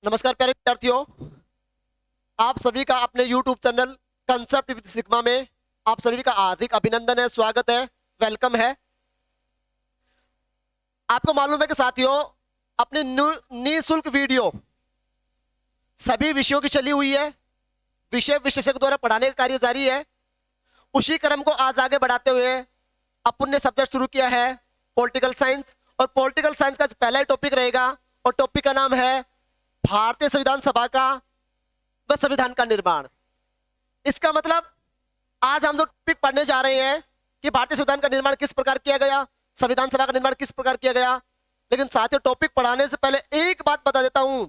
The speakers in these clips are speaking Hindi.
नमस्कार प्यारे विद्यार्थियों, आप सभी का अपने YouTube channel concept with sigma में आप सभी का हार्दिक अभिनंदन है, स्वागत है, वेलकम है। आपको मालूम है कि साथियों, अपनी निःशुल्क वीडियो सभी विषयों की चली हुई है। विषय विशेषज्ञ द्वारा पढ़ाने का कार्य जारी है। उसी क्रम को आज आगे बढ़ाते हुए अपन ने सब्जेक्ट शुरू किया है पॉलिटिकल साइंस, और पॉलिटिकल साइंस का पहला ही टॉपिक रहेगा और टॉपिक का नाम है भारतीय संविधान सभा का व संविधान का निर्माण। इसका मतलब आज हम जो टॉपिक पढ़ने जा रहे हैं कि भारतीय संविधान का निर्माण किस प्रकार किया गया, संविधान सभा का निर्माण किस प्रकार किया गया। लेकिन साथियों, टॉपिक पढ़ाने से पहले एक बात बता देता हूं,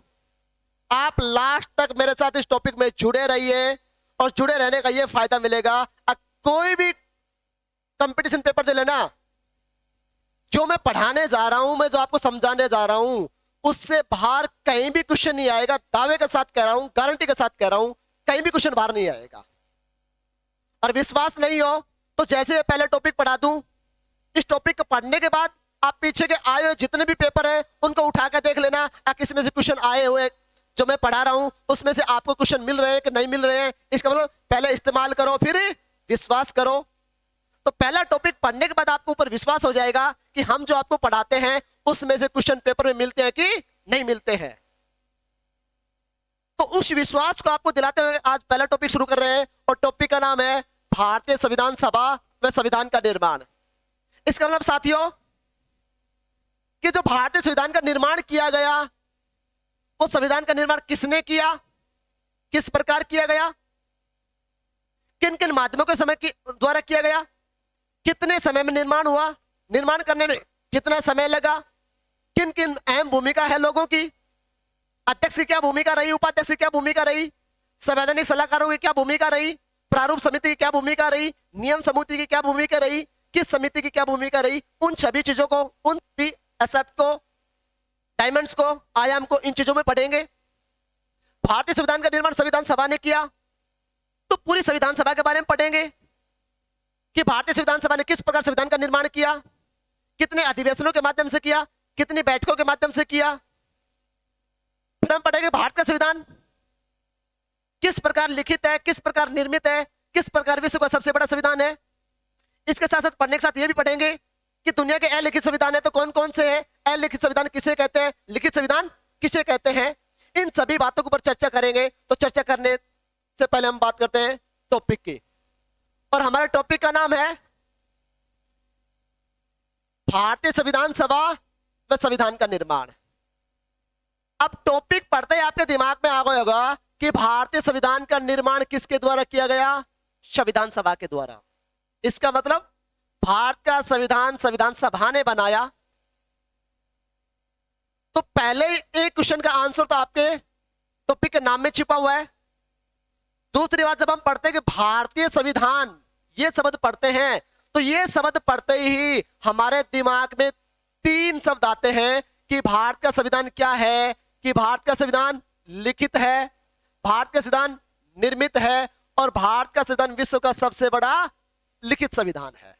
आप लास्ट तक मेरे साथ इस टॉपिक में जुड़े रहिए और जुड़े रहने का यह फायदा मिलेगा। कोई भी कंपटीशन पेपर दे लेना, जो मैं पढ़ाने जा रहा हूं, मैं जो आपको समझाने जा रहा हूं, उससे बाहर कहीं भी क्वेश्चन नहीं आएगा। दावे के साथ कह रहा हूं, गारंटी के साथ कह रहा हूं, कहीं भी क्वेश्चन बाहर नहीं आएगा। और विश्वास नहीं हो तो जैसे पहले टॉपिक पढ़ा दूं, इस टॉपिक को पढ़ने के बाद आप पीछे के आए हुए जितने भी पेपर हैं उनको उठा कर देख लेना, किसी में से क्वेश्चन आए हुए जो मैं पढ़ा रहा हूं उसमें से आपको क्वेश्चन मिल रहे हैं कि नहीं मिल रहे हैं। इसका मतलब पहले इस्तेमाल करो फिर विश्वास करो। तो पहला टॉपिक पढ़ने के बाद आपको ऊपर विश्वास हो जाएगा कि हम जो आपको पढ़ाते हैं उसमें से क्वेश्चन पेपर में मिलते हैं कि नहीं मिलते हैं। तो उस विश्वास को आपको दिलाते हुए आज पहला टॉपिक शुरू कर रहे हैं और टॉपिक का नाम है भारतीय संविधान सभा व संविधान का निर्माण। इसका मतलब साथियों कि जो भारतीय संविधान का निर्माण किया गया, वो संविधान का निर्माण किसने किया, किस प्रकार किया गया, किन किन माध्यमों के समय द्वारा किया गया, कितने समय में निर्माण हुआ, निर्माण करने में कितना समय लगा, किन किन अहम भूमिका है लोगों की, अध्यक्ष की क्या भूमिका रही, उपाध्यक्ष की क्या भूमिका रही, संवैधानिक सलाहकारों की क्या भूमिका रही, प्रारूप समिति की क्या भूमिका रही, नियम समिति की क्या भूमिका रही, किस समिति की क्या भूमिका रही। उन सभी चीजों को, उन भी एस्पेक्ट को, डायमेंड्स को, आयाम को, इन चीजों में पढ़ेंगे। भारतीय संविधान का निर्माण संविधान सभा ने किया तो पूरी संविधान सभा के बारे में पढ़ेंगे कि भारतीय संविधान सभा ने किस प्रकार संविधान का निर्माण किया, कितने अधिवेशनों के माध्यम से किया, कितनी बैठकों के माध्यम से किया। फिर हम पढ़ेंगे भारत का संविधान किस प्रकार लिखित है, किस प्रकार निर्मित है, किस प्रकार विश्व का सबसे बड़ा संविधान है। इसके साथ साथ पढ़ने के साथ यह भी पढ़ेंगे कि दुनिया के अलिखित संविधान है तो कौन कौन से हैं, अलिखित संविधान किसे कहते हैं, लिखित संविधान किसे कहते हैं। इन सभी बातों के ऊपर चर्चा करेंगे। तो चर्चा करने से पहले हम बात करते हैं टॉपिक की, और हमारे टॉपिक का नाम है भारतीय संविधान सभा व संविधान का निर्माण। अब टॉपिक पढ़ते ही आपके दिमाग में आ गया होगा कि भारतीय संविधान का निर्माण किसके द्वारा किया गया, संविधान सभा के द्वारा। इसका मतलब भारत का संविधान संविधान सभा ने बनाया। तो पहले एक क्वेश्चन का आंसर तो आपके टॉपिक के नाम में छिपा हुआ है। दूसरी बात, जब हम पढ़ते हैं कि भारतीय संविधान, ये शब्द पढ़ते हैं तो ये शब्द पढ़ते ही हमारे दिमाग में तीन शब्द आते हैं कि भारत का संविधान क्या है, कि भारत का संविधान लिखित है, भारत का संविधान निर्मित है, और भारत का संविधान विश्व का सबसे बड़ा लिखित संविधान है।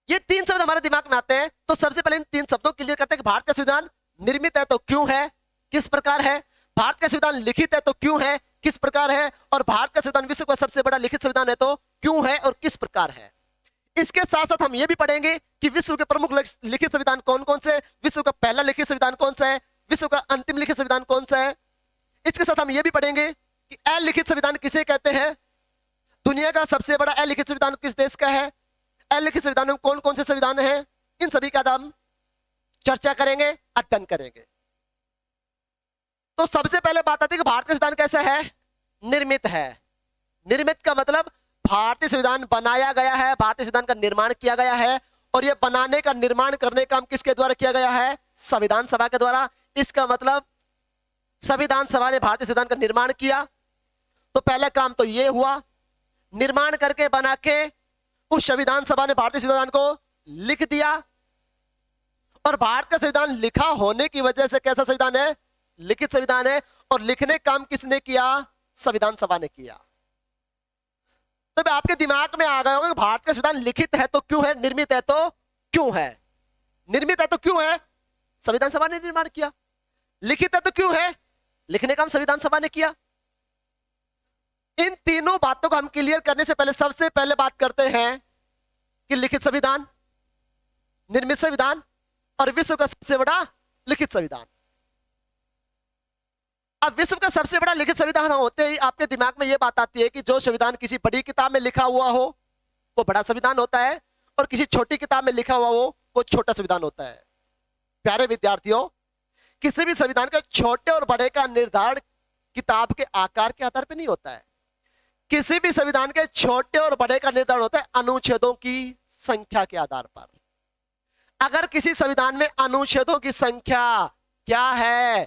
ये तीन शब्द हमारे दिमाग में आते हैं। तो सबसे पहले इन तीन शब्दों को क्लियर करते हैं कि भारत का संविधान निर्मित है तो क्यों है, किस प्रकार है, भारत का संविधान लिखित है तो क्यों है, किस प्रकार है, और भारत का संविधान विश्व का सबसे बड़ा लिखित संविधान है तो क्यों है और किस प्रकार है। इसके साथ साथ हम ये भी पढ़ेंगे कि विश्व के प्रमुख लिखित संविधान कौन कौन से, विश्व का पहला लिखित संविधान कौन सा है, विश्व का अंतिम लिखित संविधान कौन सा है। इसके साथ हम ये भी पढ़ेंगे कि अलिखित संविधान किसे कहते हैं, दुनिया का सबसे बड़ा अलिखित संविधान किस देश का है, अलिखित संविधान में कौन कौन से संविधान हैं। इन सभी का हम चर्चा करेंगे, अध्ययन करेंगे। तो सबसे पहले बात आती है कि भारत का संविधान कैसा है, निर्मित है। निर्मित का मतलब भारतीय संविधान बनाया गया है, भारतीय संविधान का निर्माण किया गया है, और यह बनाने का, निर्माण करने का काम किसके द्वारा किया गया है, संविधान सभा के द्वारा। इसका मतलब संविधान सभा ने भारतीय संविधान का निर्माण किया। तो पहला काम तो यह हुआ, निर्माण करके बना के उस संविधान सभा ने भारतीय संविधान को लिख दिया। और भारत का संविधान लिखा होने की वजह से कैसा संविधान है, लिखित संविधान है। और लिखने काम किसने किया, संविधान सभा ने किया। तो आपके दिमाग में आ गया होगा कि भारत का संविधान लिखित है तो क्यों है, निर्मित है तो क्यों है। निर्मित है तो क्यों है, संविधान सभा ने निर्माण किया। लिखित है तो क्यों है? लिखने का काम संविधान सभा ने किया। इन तीनों बातों को हम क्लियर करने से पहले सबसे पहले बात करते हैं कि लिखित संविधान, निर्मित संविधान और विश्व का सबसे बड़ा लिखित संविधान। अब विश्व का सबसे बड़ा लिखित संविधान होते ही आपके दिमाग में यह बात आती है कि जो संविधान किसी बड़ी किताब में लिखा हुआ हो वो बड़ा संविधान होता है, और किसी छोटी किताब में लिखा हुआ हो वो छोटा संविधान होता है। प्यारे विद्यार्थियों, किसी भी संविधान के छोटे और बड़े का निर्धारण किताब के आकार के आधार पर नहीं होता है। किसी भी संविधान के छोटे और बड़े का निर्धारण होता है अनुच्छेदों की संख्या के आधार पर। अगर किसी संविधान में अनुच्छेदों की संख्या क्या है?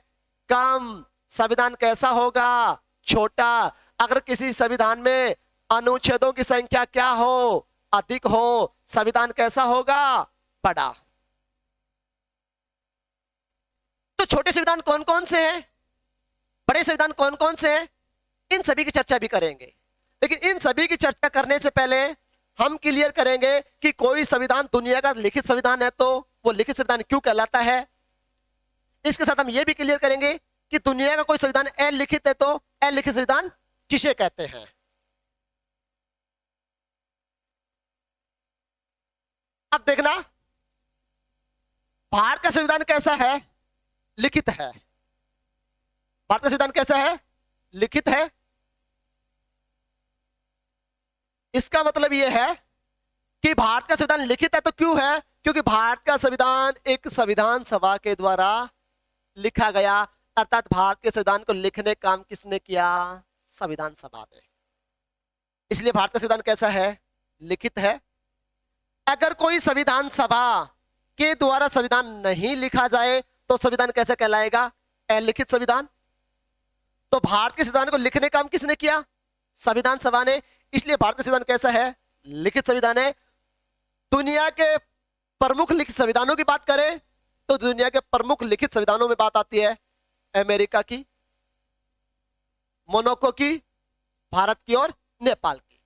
कम, संविधान कैसा होगा? छोटा। अगर किसी संविधान में अनुच्छेदों की संख्या क्या हो? अधिक हो, संविधान कैसा होगा? बड़ा। तो छोटे संविधान कौन कौन से हैं? बड़े संविधान कौन कौन से हैं? इन सभी की चर्चा भी करेंगे, लेकिन इन सभी की चर्चा करने से पहले हम क्लियर करेंगे कि कोई संविधान दुनिया का लिखित संविधान है तो वो लिखित संविधान क्यों कहलाता है। इसके साथ हम यह भी क्लियर करेंगे कि दुनिया का कोई संविधान अलिखित है तो अलिखित संविधान किसे कहते हैं। अब देखना, भारत का संविधान कैसा है? लिखित है। भारत का संविधान कैसा है? लिखित है। इसका मतलब यह है कि भारत का संविधान लिखित है तो क्यों है? क्योंकि भारत का संविधान एक संविधान सभा के द्वारा लिखा गया, अर्थात भारत के संविधान को लिखने का काम किसने किया? संविधान सभा ने। इसलिए भारत का संविधान कैसा है? लिखित है। अगर कोई संविधान सभा के द्वारा संविधान नहीं लिखा जाए तो संविधान कैसा कहलाएगा? अलिखित संविधान। तो भारत के संविधान को लिखने का काम किसने किया? संविधान सभा ने। इसलिए भारत का संविधान कैसा है? लिखित संविधान है। दुनिया के प्रमुख लिखित संविधानों की बात करें तो दुनिया के प्रमुख लिखित संविधानों में बात आती है अमेरिका की, मोनाको की, भारत की और नेपाल की।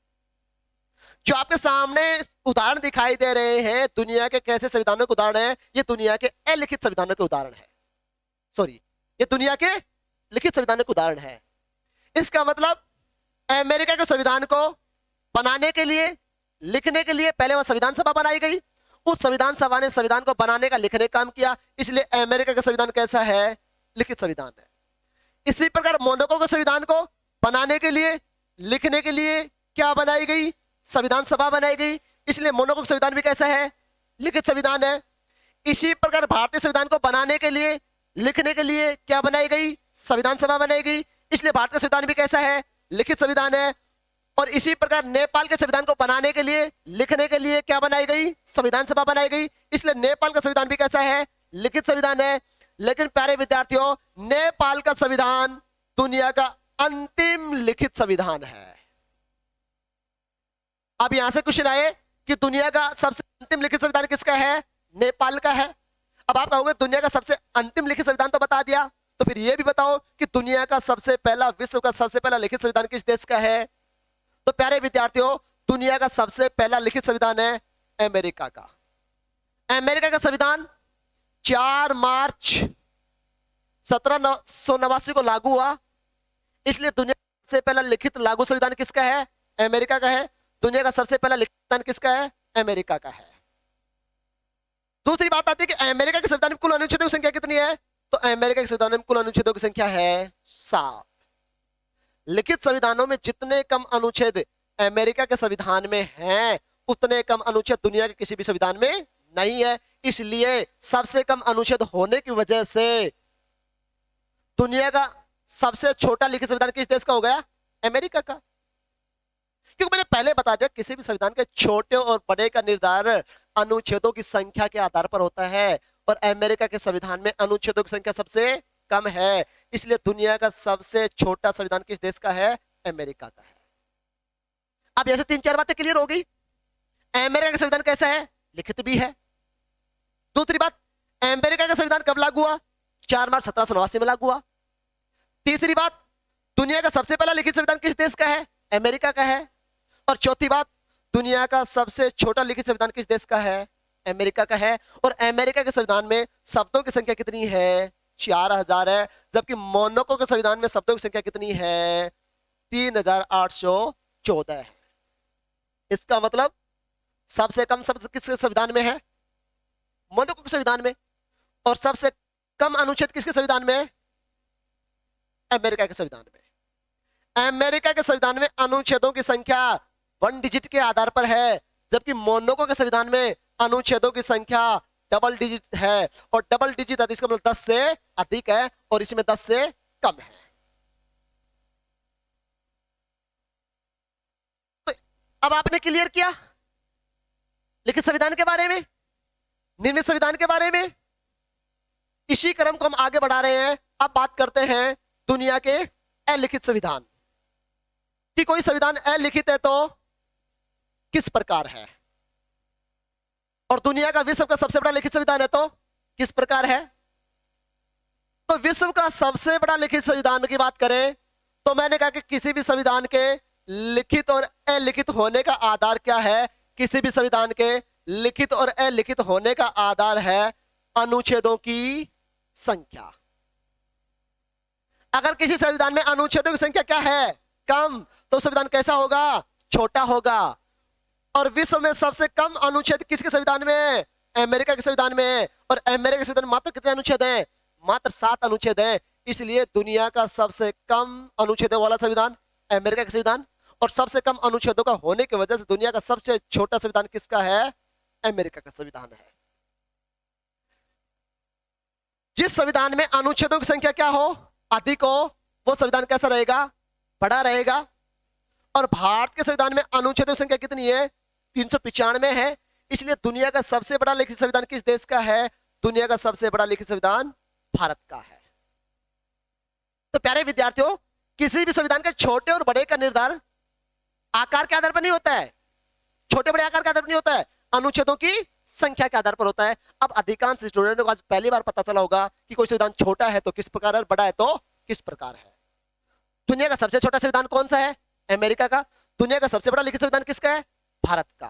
जो आपके सामने उदाहरण दिखाई दे रहे हैं दुनिया के कैसे संविधानों के उदाहरण है, ये दुनिया के अलिखित संविधानों के उदाहरण है। सॉरी, ये दुनिया के लिखित संविधानों के उदाहरण है। इसका मतलब अमेरिका के संविधान को बनाने के लिए, लिखने के लिए पहले वह संविधान सभा बनाई गई। उस संविधान सभा ने संविधान को बनाने का, लिखने का काम किया। इसलिए अमेरिका का संविधान कैसा है? लिखित संविधान है। इसी प्रकार मोनाको के संविधान को बनाने के लिए, लिखने के लिए क्या बनाई गई? संविधान सभा बनाई गई। इसलिए मोनाको का संविधान भी कैसा है? लिखित संविधान है। इसी प्रकार भारतीय संविधान को बनाने के लिए, लिखने के लिए क्या बनाई गई? संविधान सभा बनाई गई। इसलिए भारत का संविधान भी कैसा है? लिखित संविधान है। और इसी प्रकार नेपाल के संविधान को बनाने के लिए, लिखने के लिए क्या बनाई गई? संविधान सभा बनाई गई। इसलिए नेपाल का संविधान भी कैसा है? लिखित संविधान है। लेकिन प्यारे विद्यार्थियों, नेपाल का संविधान दुनिया का अंतिम लिखित संविधान है। अब यहां से क्वेश्चन आए कि दुनिया का सबसे अंतिम लिखित संविधान किसका है? नेपाल का है। अब आप कहोगे दुनिया का सबसे अंतिम लिखित संविधान तो बता दिया, तो फिर यह भी बताओ कि दुनिया का सबसे पहला, विश्व का सबसे पहला लिखित संविधान किस देश का है? तो प्यारे विद्यार्थियों, दुनिया का सबसे पहला लिखित संविधान है अमेरिका का। अमेरिका का संविधान 4 मार्च 1789 को लागू हुआ। इसलिए दुनिया का सबसे पहला लिखित लागू संविधान किसका है? अमेरिका का है। दुनिया का सबसे पहला लिखित संविधान किसका है? अमेरिका का है। दूसरी बात आती है कि अमेरिका के संविधान में कुल अनुच्छेदों की संख्या कितनी है? तो अमेरिका के संविधान में कुल अनुच्छेदों की संख्या है 7। लिखित संविधानों में जितने कम अनुच्छेद अमेरिका के संविधान में हैं, उतने कम अनुच्छेद दुनिया के किसी भी संविधान में नहीं है। इसलिए सबसे कम अनुच्छेद होने की वजह से दुनिया का सबसे छोटा लिखित संविधान किस देश का हो गया? अमेरिका का। क्योंकि मैंने पहले बता दिया किसी भी संविधान के छोटे और बड़े का निर्धारण अनुच्छेदों की संख्या के आधार पर होता है, और अमेरिका के संविधान में अनुच्छेदों की संख्या सबसे कम है। इसलिए दुनिया का सबसे छोटा संविधान किस देश का है? अमेरिका का है। अब ऐसे 3-4 बातें क्लियर हो गई। अमेरिका का संविधान कैसा है? लिखित भी है। दूसरी बात, अमेरिका का संविधान कब लागू हुआ? 4 मार्च 1789 में लागू हुआ। तीसरी बात, दुनिया का सबसे पहला लिखित संविधान किस देश का है? अमेरिका का है। और चौथी बात, दुनिया का सबसे छोटा लिखित संविधान किस देश का है? अमेरिका का है। और अमेरिका के संविधान में शब्दों की संख्या कितनी है? 4000 है, जबकि मोनाको के संविधान में शब्दों की संख्या कितनी है? 3814 है। इसका मतलब सबसे कम शब्द किसके संविधान में है? मोनाको के संविधान में। और सबसे कम अनुच्छेद किसके संविधान में? अमेरिका के संविधान में। अमेरिका के संविधान में अनुच्छेदों की संख्या 1 डिजिट के आधार पर है, जबकि मोनाको के संविधान में अनुच्छेदों की संख्या डबल डिजिट है। और डबल डिजिट इसका मतलब 10 से अधिक है और इसमें 10 से कम है। तो अब आपने क्लियर किया लिखित संविधान के बारे में, निर्मित संविधान के बारे में। इसी क्रम को हम आगे बढ़ा रहे हैं। अब बात करते हैं दुनिया के अलिखित संविधान कि कोई संविधान अलिखित है तो किस प्रकार है, और दुनिया का विश्व का सबसे बड़ा लिखित संविधान है तो किस प्रकार है। तो विश्व का सबसे बड़ा लिखित संविधान की बात करें तो मैंने कहा कि किसी भी संविधान के लिखित और अलिखित होने का आधार क्या है? किसी भी संविधान के लिखित और अलिखित होने का आधार है अनुच्छेदों की संख्या। अगर किसी संविधान में अनुच्छेदों की संख्या क्या है? कम, तो संविधान कैसा होगा? छोटा होगा। और विश्व में सबसे कम अनुच्छेद किसके संविधान में है? अमेरिका के संविधान में है। और अमेरिका के संविधान में मात्र कितने अनुच्छेद हैं? मात्र 7 अनुच्छेद हैं। इसलिए दुनिया का सबसे कम अनुच्छेदों वाला संविधान अमेरिका का संविधान, और सबसे कम अनुच्छेदों का होने की वजह से दुनिया का सबसे छोटा संविधान किसका है? अमेरिका का संविधान है। जिस संविधान में अनुच्छेदों की संख्या क्या हो? अधिक हो, वो संविधान कैसा रहेगा? बड़ा रहेगा। और भारत के संविधान में अनुच्छेदों की संख्या कितनी है? 395 है। इसलिए दुनिया का सबसे बड़ा लिखित संविधान किस देश का है? दुनिया का सबसे बड़ा लिखित संविधान भारत का है। तो प्यारे विद्यार्थियों, किसी भी संविधान के छोटे और बड़े का निर्धारण आकार के आधार पर नहीं होता है, छोटे बड़े आकार के आधार पर नहीं होता है, अनुच्छेदों की संख्या के आधार पर होता है। अब अधिकांश स्टूडेंटों को आज पहली बार पता चला होगा कि कोई संविधान छोटा है तो किस प्रकार है, बड़ा है तो किस प्रकार है। दुनिया का सबसे छोटा संविधान कौन सा है? अमेरिका का। दुनिया का सबसे बड़ा लिखित संविधान किसका है? भारत का।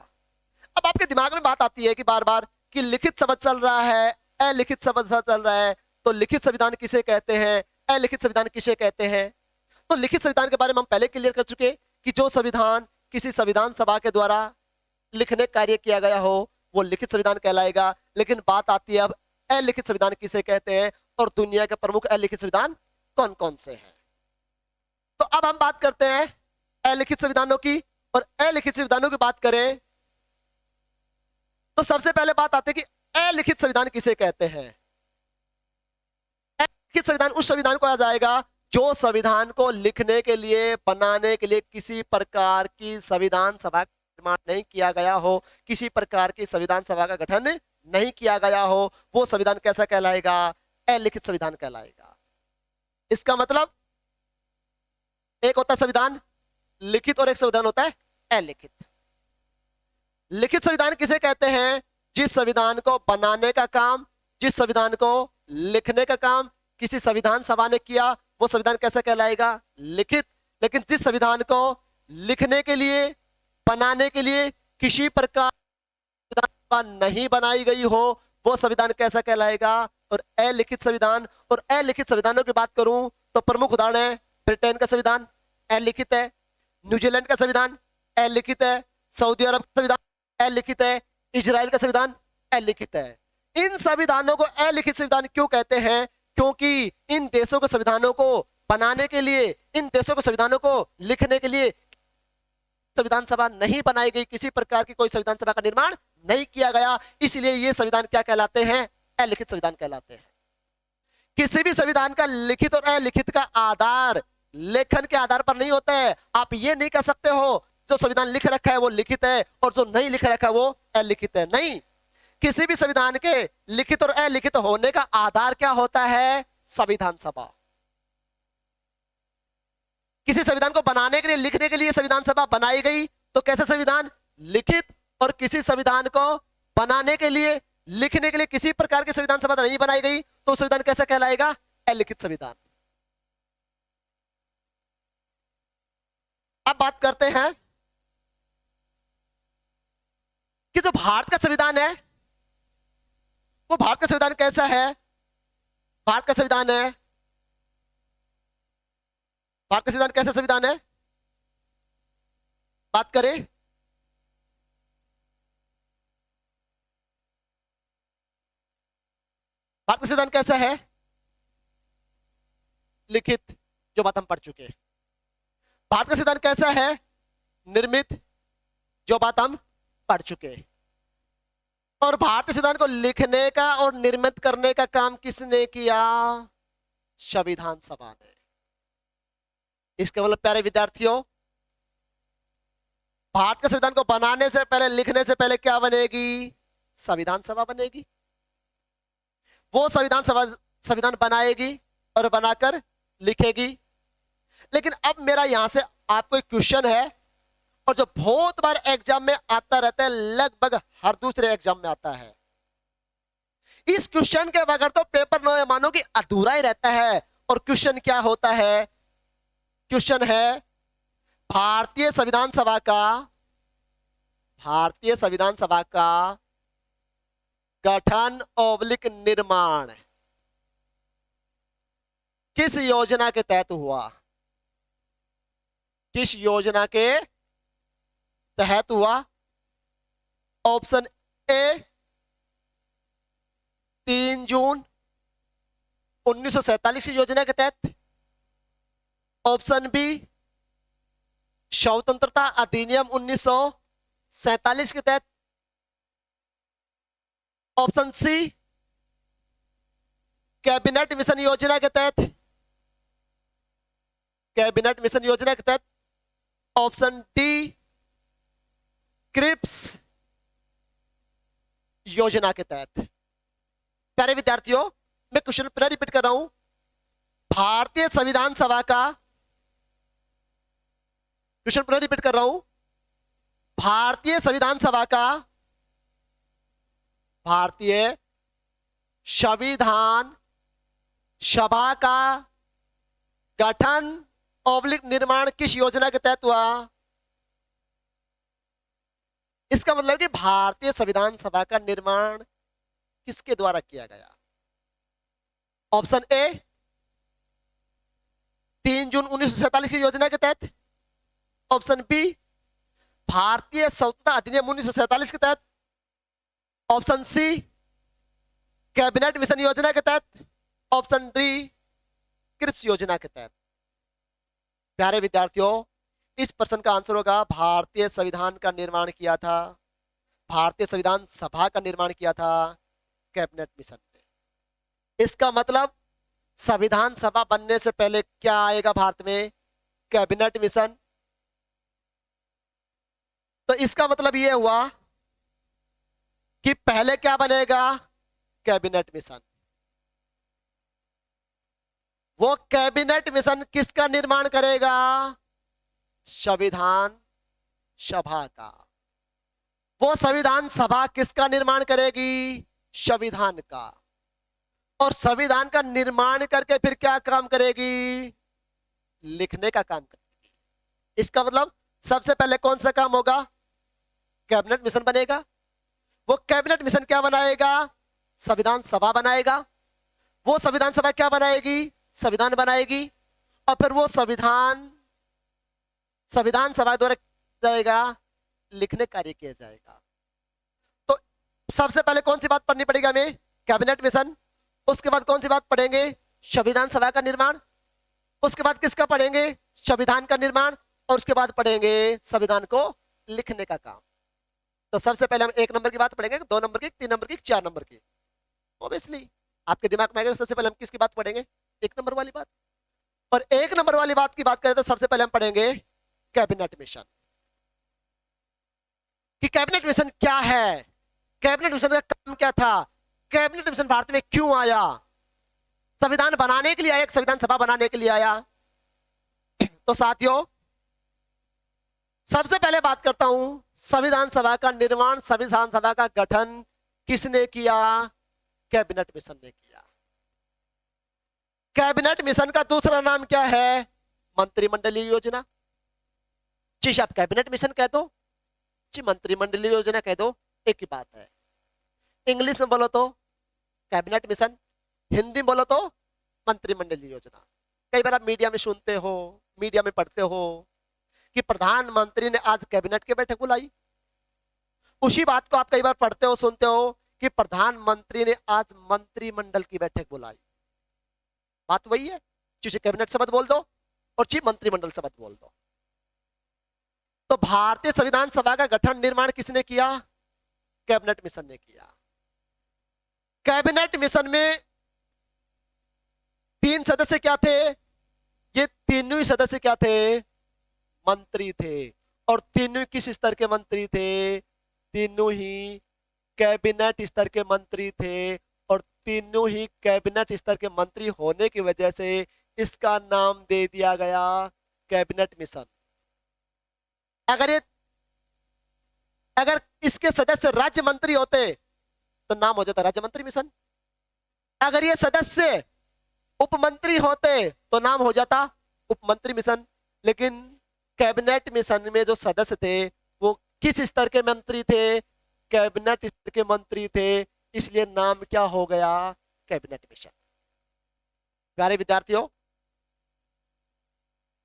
अब आपके दिमाग में बात आती है कि बार बार कि लिखित शब्द चल रहा है, अलिखित शब्द चल रहा है, तो लिखित संविधान किसे कहते हैं, अलिखित संविधान किसे कहते हैं? तो लिखित संविधान के बारे में हम पहले क्लियर कर चुके कि जो संविधान किसी संविधान सभा के द्वारा लिखने कार्य किया गया हो वो लिखित संविधान कहलाएगा। लेकिन बात आती है अब अलिखित संविधान किसे कहते हैं और दुनिया के प्रमुख अलिखित संविधान कौन कौन से हैं। तो अब हम बात करते हैं अलिखित संविधानों की। और अलिखित संविधानों की बात करें तो सबसे पहले बात आती है कि अलिखित संविधान किसे कहते हैं। अलिखित संविधान उस संविधान को आ जाएगा जो संविधान को लिखने के लिए, बनाने के लिए किसी प्रकार की संविधान सभा का निर्माण नहीं किया गया हो, किसी प्रकार की संविधान सभा का गठन नहीं किया गया हो, वो संविधान कैसा कहलाएगा? अलिखित संविधान कहलाएगा। इसका मतलब एक होता है संविधान लिखित और एक संविधान होता है अलिखित। लिखित संविधान किसे कहते हैं? जिस संविधान को बनाने का काम, जिस संविधान को लिखने का काम किसी संविधान सभा ने किया, वो संविधान कैसा कहलाएगा? लिखित। लेकिन जिस संविधान को लिखने के लिए, बनाने के लिए किसी प्रकार नहीं बनाई गई हो, वो संविधान कैसा कहलाएगा? और अलिखित संविधान। और अलिखित संविधानों की बात करूं तो प्रमुख उदाहरण है ब्रिटेन का संविधान अलिखित है, न्यूजीलैंड का संविधान अलिखित है, सऊदी अरब का संविधान अलिखित है, इजराइल का संविधान अलिखित है। इन संविधानों को अलिखित संविधान क्यों कहते हैं? क्योंकि इन देशों के संविधानों को बनाने के लिए, इन देशों के संविधानों को लिखने के लिए संविधान सभा नहीं बनाई गई, किसी प्रकार की कोई संविधान सभा का निर्माण नहीं किया गया। इसलिए ये संविधान क्या कहलाते हैं? अलिखित संविधान कहलाते हैं। किसी भी संविधान का लिखित और अलिखित का आधार लेखन के आधार पर नहीं होता है। आप ये नहीं कह सकते हो जो संविधान लिख रखा है वो लिखित है और जो नहीं लिख रखा है वो अलिखित है। नहीं, किसी भी संविधान के लिखित और अलिखित होने का आधार क्या होता है? संविधान सभा। किसी संविधान को बनाने के लिए, लिखने के लिए संविधान सभा बनाई गई तो कैसा संविधान? लिखित। और किसी संविधान को बनाने के लिए, लिखने के लिए किसी प्रकार की संविधान सभा नहीं बनाई गई तो संविधान कैसा कहलाएगा? अलिखित संविधान। अब बात करते हैं कि जो भारत का संविधान है वो भारत का संविधान कैसा है? भारत का संविधान है, भारत का संविधान कैसा संविधान है? बात करें, भारत का संविधान कैसा है? लिखित, जो बात हम पढ़ चुके हैं। भारत का संविधान कैसा है? निर्मित, जो बात हम पढ़ चुके हैं। और भारतीय संविधान को लिखने का और निर्मित करने का काम किसने किया? संविधान सभा ने। इसका मतलब प्यारे विद्यार्थियों, भारत के संविधान को बनाने से पहले, लिखने से पहले क्या बनेगी? संविधान सभा बनेगी। वो संविधान बनाएगी और बनाकर लिखेगी। लेकिन अब मेरा यहां से आपको एक क्वेश्चन है, और जो बहुत बार एग्जाम में आता रहता है, लगभग हर दूसरे एग्जाम में आता है। इस क्वेश्चन के बगैर तो पेपर न मानो कि अधूरा ही रहता है। और क्वेश्चन क्या होता है? क्वेश्चन है भारतीय संविधान सभा का गठन ओब्लिक निर्माण किस योजना के तहत हुआ? किस योजना के तहत हुआ? ऑप्शन ए 3 जून 1947 की योजना के तहत, ऑप्शन बी स्वतंत्रता अधिनियम 1947 के तहत, ऑप्शन सी कैबिनेट मिशन योजना के तहत, कैबिनेट मिशन योजना के तहत, ऑप्शन डी क्रिप्स योजना के तहत। प्यारे विद्यार्थियों, मैं क्वेश्चन पुनः रिपीट कर रहा हूं। भारतीय संविधान सभा का, क्वेश्चन पुनः रिपीट कर रहा हूं, भारतीय संविधान सभा का, भारतीय संविधान सभा का गठन ओब्लिक निर्माण किस योजना के तहत हुआ? इसका मतलब कि भारतीय संविधान सभा का निर्माण किसके द्वारा किया गया? ऑप्शन ए 3 जून 1947 की योजना के तहत, ऑप्शन बी भारतीय स्वतंत्रता अधिनियम 1947 के तहत, ऑप्शन सी कैबिनेट मिशन योजना के तहत, ऑप्शन डी क्रिप्स योजना के तहत। प्यारे विद्यार्थियों, इस प्रश्न का आंसर होगा भारतीय संविधान का निर्माण किया था, भारतीय संविधान सभा का निर्माण किया था कैबिनेट मिशन ने। इसका मतलब संविधान सभा बनने से पहले क्या आएगा भारत में? Cabinet mission. तो इसका मतलब यह हुआ कि पहले क्या बनेगा? Cabinet mission. वो कैबिनेट मिशन किसका निर्माण करेगा? संविधान सभा का। वो संविधान सभा किसका निर्माण करेगी? संविधान का। और संविधान का निर्माण करके फिर क्या काम करेगी? लिखने का काम करेगी। इसका मतलब सबसे पहले कौन सा काम होगा? कैबिनेट मिशन बनेगा। वो कैबिनेट मिशन क्या बनाएगा? संविधान सभा बनाएगा। वो संविधान सभा क्या बनाएगी? संविधान बनाएगी। और फिर वो संविधान सभा द्वारा जाएगा, लिखने कार्य किया जाएगा। तो सबसे पहले कौन सी बात पढ़नी पड़ेगी हमें? Cabinet mission. उसके बाद कौन सी बात पढ़ेंगे? संविधान सभा का निर्माण। उसके बाद किसका पढ़ेंगे? संविधान का निर्माण। और उसके बाद पढ़ेंगे संविधान को लिखने का काम। तो सबसे पहले हम 1 नंबर की बात पढ़ेंगे, 2 नंबर की, 3 नंबर की, 4 नंबर की। ऑब्वियसली आपके दिमाग में आएगा सबसे पहले हम किसकी बात पढ़ेंगे? 1 नंबर वाली बात। और 1 नंबर वाली बात की बात करें तो सबसे पहले हम पढ़ेंगे कैबिनेट मिशन। कि कैबिनेट मिशन क्या है, कैबिनेट मिशन का काम क्या था, कैबिनेट मिशन भारत में क्यों आया, संविधान बनाने के लिए आया, संविधान सभा बनाने के लिए आया। तो साथियों, सबसे पहले बात करता हूं संविधान सभा का निर्माण, संविधान सभा का गठन किसने किया? कैबिनेट मिशन ने किया। कैबिनेट मिशन का दूसरा नाम क्या है? मंत्रिमंडलीय योजना। जी आप कैबिनेट मिशन कह दो, जी मंत्रिमंडलीय योजना कह दो, एक ही बात है। इंग्लिश में बोलो तो कैबिनेट मिशन, हिंदी में बोलो तो मंत्रिमंडलीय योजना। कई बार आप मीडिया में सुनते हो, मीडिया में पढ़ते हो कि प्रधानमंत्री ने आज कैबिनेट की बैठक बुलाई। उसी बात को आप कई बार पढ़ते हो, सुनते हो कि प्रधानमंत्री ने आज मंत्रिमंडल की बैठक बुलाई। बात वही है, जिसे कैबिनेट से मत बोल दो और चीफ मंत्रिमंडल से मत बोल दो। तो भारतीय संविधान सभा का गठन निर्माण किसने किया? कैबिनेट मिशन ने किया। कैबिनेट मिशन में 3 सदस्य क्या थे? ये तीनों ही सदस्य क्या थे? मंत्री थे। और तीनों किस स्तर के मंत्री थे? तीनों ही कैबिनेट स्तर के मंत्री थे। और तीनों ही कैबिनेट स्तर के मंत्री होने की वजह से इसका नाम दे दिया गया कैबिनेट मिशन। अगर इसके सदस्य राज्य मंत्री होते तो नाम हो जाता राज्य मंत्री मिशन। अगर ये सदस्य उपमंत्री होते तो नाम हो जाता उपमंत्री मिशन। लेकिन कैबिनेट मिशन में जो सदस्य थे वो किस स्तर के मंत्री थे? कैबिनेट स्तर के मंत्री थे, इसलिए नाम क्या हो गया? Cabinet mission. प्यारे विद्यार्थियों,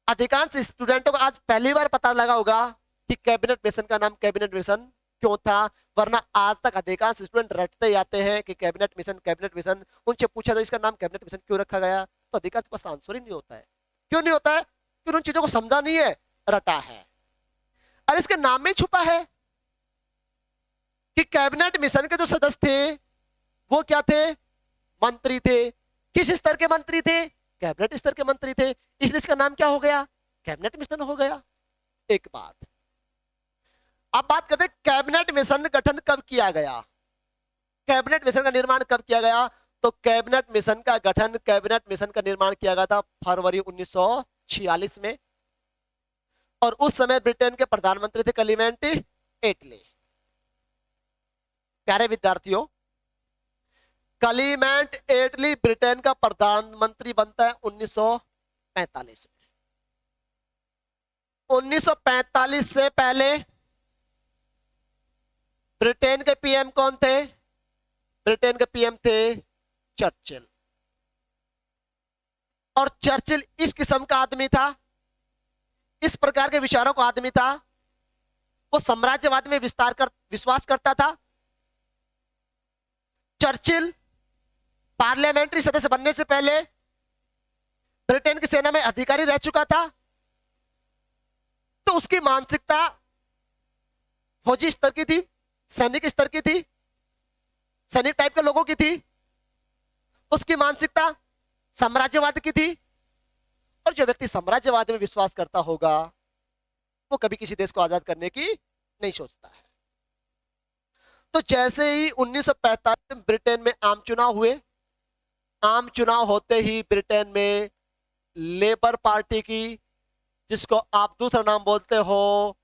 अधिकांश स्टूडेंटों को आज पहली बार पता लगा होगा कि कैबिनेट मिशन का नाम कैबिनेट मिशन क्यों था, वरना आज तक अधिकांश स्टूडेंट रटते जाते हैं कि कैबिनेट मिशन कैबिनेट मिशन। उनसे पूछा जाए इसका नाम कैबिनेट मिशन क्यों रखा गया, तो अधिकांश पास आंसर ही नहीं होता है। क्यों नहीं होता है? क्योंकि उन चीजों को समझा नहीं है, रटा है। और इसके नाम में छुपा है कि कैबिनेट मिशन के जो सदस्य थे वो क्या थे? मंत्री थे। किस स्तर के मंत्री थे? कैबिनेट स्तर के मंत्री थे, इसलिए इसका नाम क्या हो गया? कैबिनेट मिशन हो गया। एक बात। अब बात करते हैं कैबिनेट मिशन गठन कब किया गया, कैबिनेट मिशन का निर्माण कब किया गया। तो कैबिनेट मिशन का गठन, कैबिनेट मिशन का निर्माण किया गया था फरवरी 1946 में। और उस समय ब्रिटेन के प्रधानमंत्री थे क्लेमेंट एटली। प्यारे विद्यार्थियों, क्लेमेंट एटली ब्रिटेन का प्रधानमंत्री बनता है 1945 में। 1945 से पहले ब्रिटेन के पीएम कौन थे? ब्रिटेन के पीएम थे चर्चिल। और चर्चिल इस किस्म का आदमी था, इस प्रकार के विचारों का आदमी था। वो साम्राज्यवाद में विश्वास करता था। चर्चिल पार्लियामेंट्री सदस्य बनने से पहले ब्रिटेन की सेना में अधिकारी रह चुका था। तो उसकी मानसिकता फौजी स्तर की थी, सैनिक स्तर की थी, सैनिक टाइप के लोगों की थी। उसकी मानसिकता साम्राज्यवाद की थी। और जो व्यक्ति साम्राज्यवाद में विश्वास करता होगा वो कभी किसी देश को आजाद करने की नहीं सोचता है। तो जैसे ही 1945 में ब्रिटेन में आम चुनाव हुए, आम चुनाव होते ही ब्रिटेन में लेबर पार्टी की, जिसको आप दूसरा नाम बोलते हो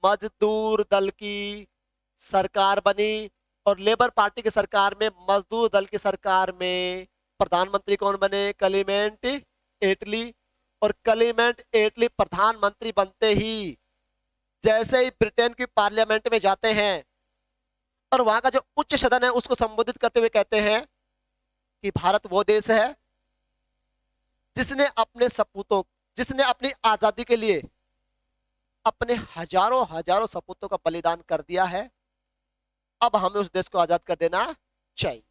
मजदूर दल की सरकार बनी। और लेबर पार्टी की सरकार में, मजदूर दल की सरकार में प्रधानमंत्री कौन बने? क्लेमेंट एटली। और क्लेमेंट एटली प्रधानमंत्री बनते ही जैसे ही ब्रिटेन की पार्लियामेंट में जाते हैं और वहां का जो उच्च सदन है उसको संबोधित करते हुए कहते हैं कि भारत वो देश है जिसने अपने सपूतों, जिसने अपनी आजादी के लिए अपने हजारों हजारों सपूतों का बलिदान कर दिया है। अब हमें उस देश को आजाद कर देना चाहिए।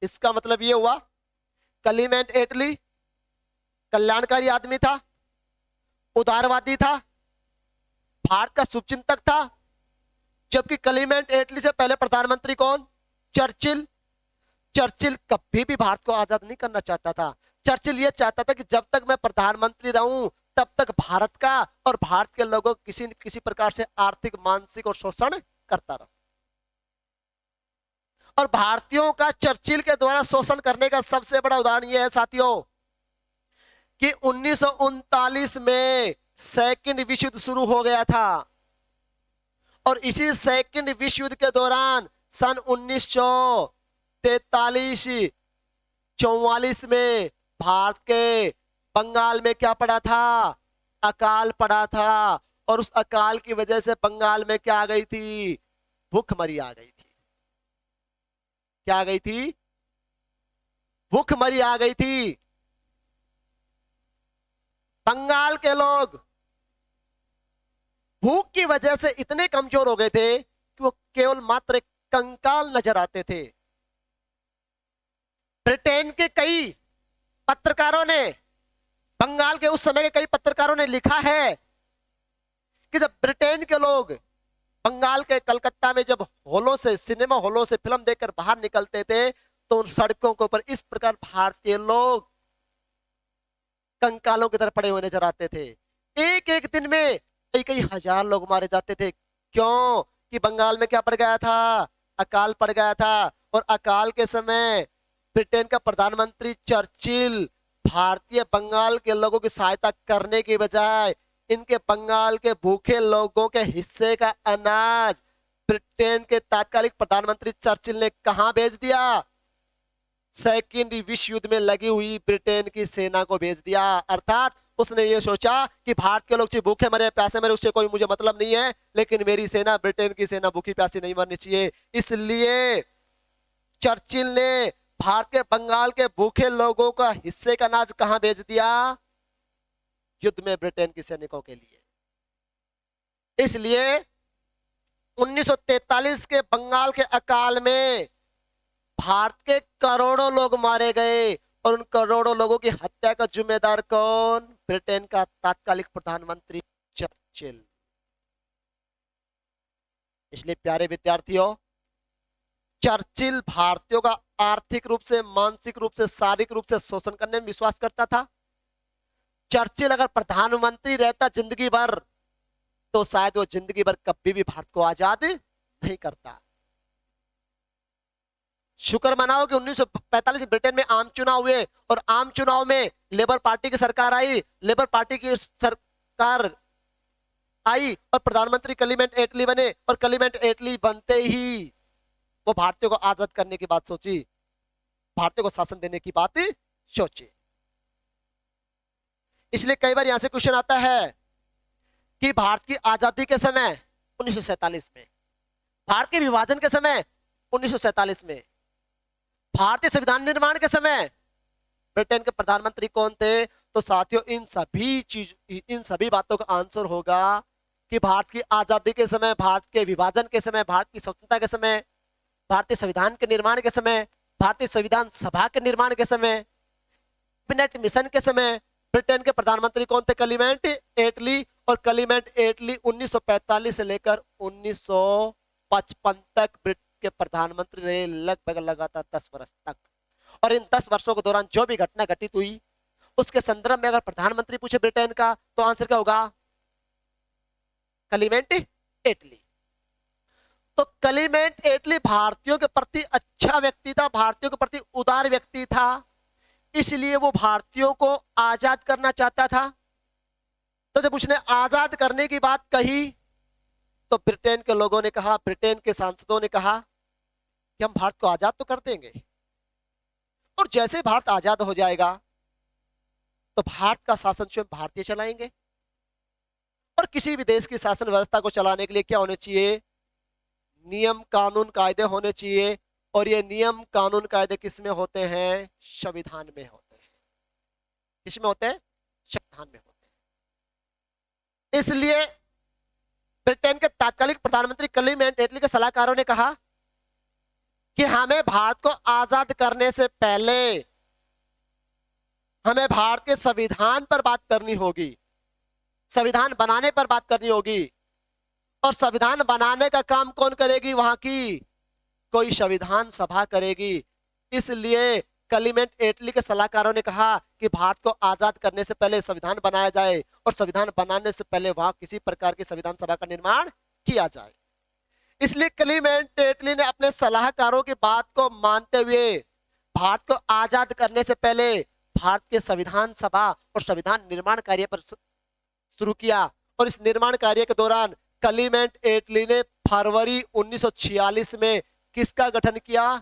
इसका मतलब यह हुआ क्लेमेंट एटली कल्याणकारी आदमी था, उदारवादी था, भारत का शुभचिंतक था। जबकि क्लेमेंट एटली से पहले प्रधानमंत्री कौन? चर्चिल। चर्चिल कभी भी भारत को आजाद नहीं करना चाहता था। चर्चिल यह चाहता था कि जब तक मैं प्रधानमंत्री रहूं तब तक भारत का और भारत के लोगों को किसी न किसी प्रकार से आर्थिक, मानसिक और शोषण करता रहा। और भारतीयों का चर्चिल के द्वारा शोषण करने का सबसे बड़ा उदाहरण यह है साथियों कि 1939 में सेकंड विश्व युद्ध शुरू हो गया था। और इसी सेकंड विश्व युद्ध के दौरान सन 1943-44 में भारत के बंगाल में क्या पड़ा था? अकाल पड़ा था। और उस अकाल की वजह से बंगाल में क्या आ गई थी? भूखमरी आ गई थी। क्या आ गई थी? भूखमरी आ गई थी। बंगाल के लोग भूख की वजह से इतने कमजोर हो गए थे कि वो केवल मात्र एक कंकाल नजर आते थे। ब्रिटेन के कई पत्रकारों ने, बंगाल के उस समय के कई पत्रकारों ने लिखा है कि जब ब्रिटेन के लोग बंगाल के कलकत्ता में जब हॉलों से, सिनेमा हॉलों से फिल्म देखकर बाहर निकलते थे तो उन सड़कों के ऊपर इस प्रकार भारतीय लोग कंकालों की तरह पड़े हुए नजर आते थे। एक एक दिन में कई कई हजार लोग मारे जाते थे। क्यों? कि बंगाल में क्या पड़ गया था? अकाल पड़ गया था। और अकाल के समय ब्रिटेन का प्रधानमंत्री चर्चिल भारतीय बंगाल के लोगों की सहायता करने की बजाय इनके बंगाल के भूखे लोगों के हिस्से का अनाज ब्रिटेन के तात्कालिक प्रधानमंत्री चर्चिल ने कहां भेज दिया? सेकेंड विश्व युद्ध में लगी हुई ब्रिटेन की सेना को भेज दिया। अर्थात उसने ये सोचा कि भारत के लोग भूखे मरे, प्यासे मरे, उससे कोई मुझे मतलब नहीं है, लेकिन मेरी सेना, ब्रिटेन की सेना भूखी प्यासी नहीं मरनी चाहिए। इसलिए चर्चिल ने भारत के बंगाल के भूखे लोगों का हिस्से का अनाज कहां भेज दिया? युद्ध में ब्रिटेन के सैनिकों के लिए। इसलिए 1943 के बंगाल के अकाल में भारत के करोड़ों लोग मारे गए और उन करोड़ों लोगों की हत्या का जिम्मेदार कौन? ब्रिटेन का तात्कालिक प्रधानमंत्री चर्चिल। इसलिए प्यारे विद्यार्थियों, चर्चिल भारतीयों का आर्थिक रूप से, मानसिक रूप से, शारीरिक रूप से शोषण करने में विश्वास करता था। चर्चिल अगर प्रधानमंत्री रहता जिंदगी भर तो शायद वो जिंदगी भर कभी भी भारत को आजाद नहीं करता। शुक्र मनाओ कि 1945 ब्रिटेन में आम चुनाव हुए और आम चुनाव में लेबर पार्टी की सरकार आई। लेबर पार्टी की सरकार आई और प्रधानमंत्री क्लीमेंट एटली बने और क्लीमेंट एटली बनते ही वो भारतीयों को आजाद करने की बात सोची, भारतीयों को शासन देने की बात सोची। इसलिए कई बार यहां से क्वेश्चन आता है कि भारत की आजादी के समय 1947 में, भारत के विभाजन के समय 1947 में, भारतीय संविधान निर्माण के समय ब्रिटेन के प्रधानमंत्री कौन थे? तो साथियों, इन सभी बातों का आंसर होगा कि भारत की आजादी के समय, भारत के विभाजन के समय, भारत की स्वतंत्रता के समय, भारतीय संविधान के निर्माण के समय, भारतीय संविधान सभा के निर्माण के समय, कैबिनेट मिशन के समय ब्रिटेन के प्रधानमंत्री कौन थे? क्लीमेंट एटली। और क्लीमेंट एटली 1945 से लेकर 1955 तक ब्रिटेन के प्रधानमंत्री रहे, लगभग लगातार 10 वर्ष तक। और इन 10 वर्षों के दौरान जो भी घटना घटित हुई उसके संदर्भ में अगर प्रधानमंत्री पूछे ब्रिटेन का तो आंसर क्या होगा? क्लीमेंट एटली। तो क्लीमेंट एटली भारतीयों के प्रति अच्छा व्यक्ति था, भारतीयों के प्रति उदार व्यक्ति था, इसलिए वो भारतीयों को आजाद करना चाहता था। तो जब उसने आजाद करने की बात कही तो ब्रिटेन के लोगों ने कहा, ब्रिटेन के सांसदों ने कहा कि हम भारत को आजाद तो कर देंगे और जैसे भारत आजाद हो जाएगा तो भारत का शासन स्वयं भारतीय चलाएंगे। और किसी भी देश की शासन व्यवस्था को चलाने के लिए क्या होने चाहिए? नियम कानून कायदे होने चाहिए। और ये नियम कानून कायदे किस में होते हैं? संविधान में होते हैं। किसमें होते हैं? संविधान में होते हैं। इसलिए ब्रिटेन के तात्कालिक प्रधानमंत्री क्लीमेंट एटली के सलाहकारों ने कहा कि हमें भारत को आजाद करने से पहले हमें भारत के संविधान पर बात करनी होगी, संविधान बनाने पर बात करनी होगी। और संविधान बनाने का काम कौन करेगी? वहां की कोई संविधान सभा करेगी। इसलिए क्लीमेंट एटली के सलाहकारों ने कहा कि भारत को आजाद करने से पहले संविधान बनाया जाए और संविधान बनाने से पहले वहां किसी प्रकार की संविधान सभा का निर्माण किया जाए। इसलिए क्लीमेंट एटली ने अपने सलाहकारों की बात को मानते हुए भारत को आजाद करने से पहले भारत के संविधान सभा और संविधान निर्माण कार्य पर शुरू किया। और इस निर्माण कार्य के दौरान क्लीमेंट एटली ने फरवरी 1946 में किसका गठन किया?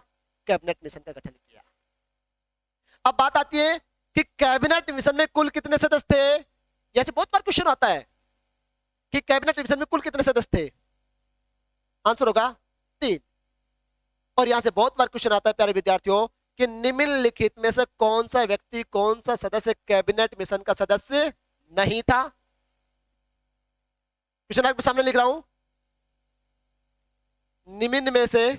कैबिनेट मिशन का गठन किया। अब बात आती है कि कैबिनेट मिशन में कुल कितने सदस्य थे? यहां से बहुत बार क्वेश्चन आता है कि कैबिनेट मिशन में कुल कितने सदस्य थे? आंसर होगा 3। और यहां से बहुत बार क्वेश्चन आता है प्यारे विद्यार्थियों कि निम्नलिखित में से कौन सा व्यक्ति, कौन सा सदस्य कैबिनेट मिशन का सदस्य नहीं था। क्वेश्चन आपके सामने लिख रहा हूं, निम्न में से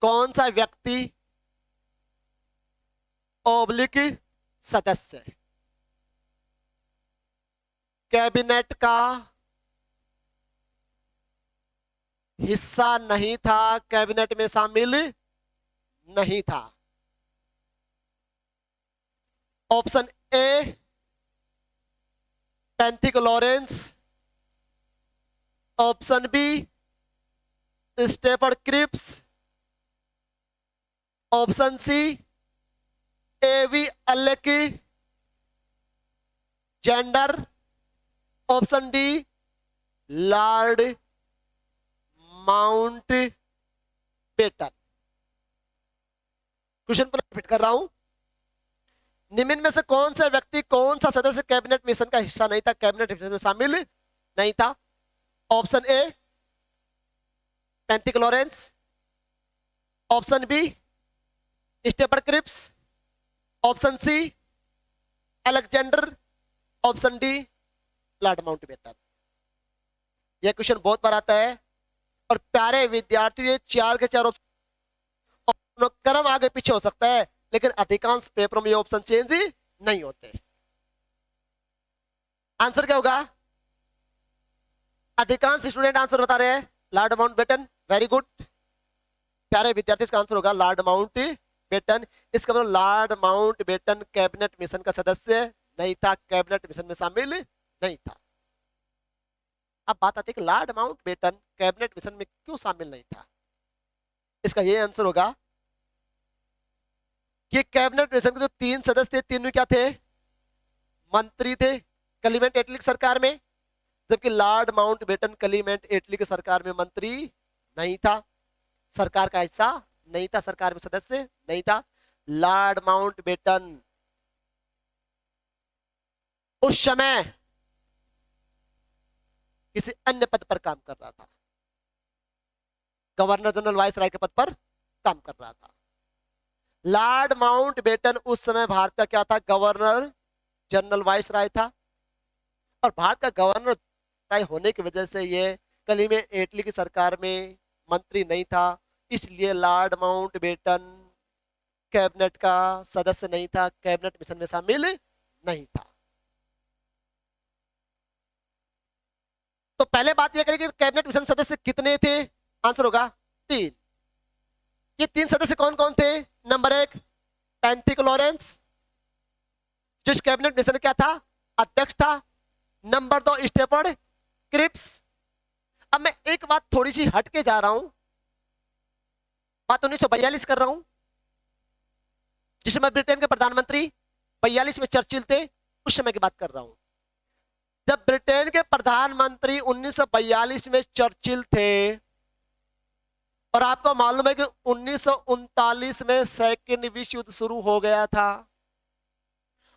कौन सा व्यक्ति ऑब्लिक सदस्य कैबिनेट का हिस्सा नहीं था, कैबिनेट में शामिल नहीं था। Option A Pethick Lawrence, option B Stafford Cripps, option C A V Alexander, option D Lord Mountbatten. Question पर रिपीट कर रहा हूं, निम्न में से कौन सा व्यक्ति, कौन सा सदस्य कैबिनेट मिशन का हिस्सा नहीं था, कैबिनेट मिशन में शामिल नहीं था। Option A Pethick Lawrence, option B Stafford Cripps, option C Alexander, option D Lord Mountbatten. यह क्वेश्चन बहुत बार आता है और प्यारे विद्यार्थियों ये चार के चार ऑप्शन क्रम आगे पीछे हो सकता है, लेकिन अधिकांश पेपरों में ये ऑप्शन चेंज ही नहीं होते। आंसर क्या होगा? अधिकांश स्टूडेंट आंसर बता रहे हैं लॉर्ड माउंटबेटन। वेरी गुड प्यारे विद्यार्थी, इसका आंसर होगा लॉर्ड माउंटबेटन। इसका मतलब लॉर्ड माउंटबेटन कैबिनेट मिशन का सदस्य नहीं था, कैबिनेट मिशन में शामिल नहीं था। अब बात आती है कि लॉर्ड माउंटबेटन कैबिनेट मिशन में क्यों शामिल नहीं था। इसका ये आंसर होगा कि कैबिनेट मिशन के जो तीन सदस्य थे, तीनों क्या थे? मंत्री थे क्लीमेंट एटली की सरकार में, जबकि लॉर्ड माउंटबेटन क्लीमेंट एटली की सरकार में मंत्री नहीं था, सरकार का हिस्सा नहीं था, सरकार में सदस्य नहीं था। लॉर्ड माउंटबेटन उस समय किसी अन्य पद पर काम कर रहा था, गवर्नर जनरल वाइसराय के पद पर काम कर रहा था। लॉर्ड माउंटबेटन उस समय भारत का क्या था? गवर्नर जनरल वाइसराय था, और भारत का गवर्नर होने की वजह से ये क्लीमेंट एटली की सरकार में मंत्री नहीं था, इसलिए लॉर्ड माउंटबेटन कैबिनेट का सदस्य नहीं था, कैबिनेट मिशन में शामिल नहीं था। तो पहले बात यह करें कि कैबिनेट मिशन सदस्य कितने थे? आंसर होगा 3। ये 3 सदस्य कौन कौन थे? नंबर 1 पैंथिक लॉरेंस, जो इस कैबिनेट मिशन क्या था? अध्यक्ष था। Number 2 Stafford Cripps. अब मैं एक बात थोड़ी सी हट के जा रहा हूं, बात 1942 कर रहा हूं, जिस समय ब्रिटेन के प्रधानमंत्री 42 में चर्चिल थे, उस समय की बात कर रहा हूं। जब ब्रिटेन के प्रधानमंत्री 1942 में चर्चिल थे, और आपको मालूम है कि 1939 में सेकेंड विश्व युद्ध शुरू हो गया था,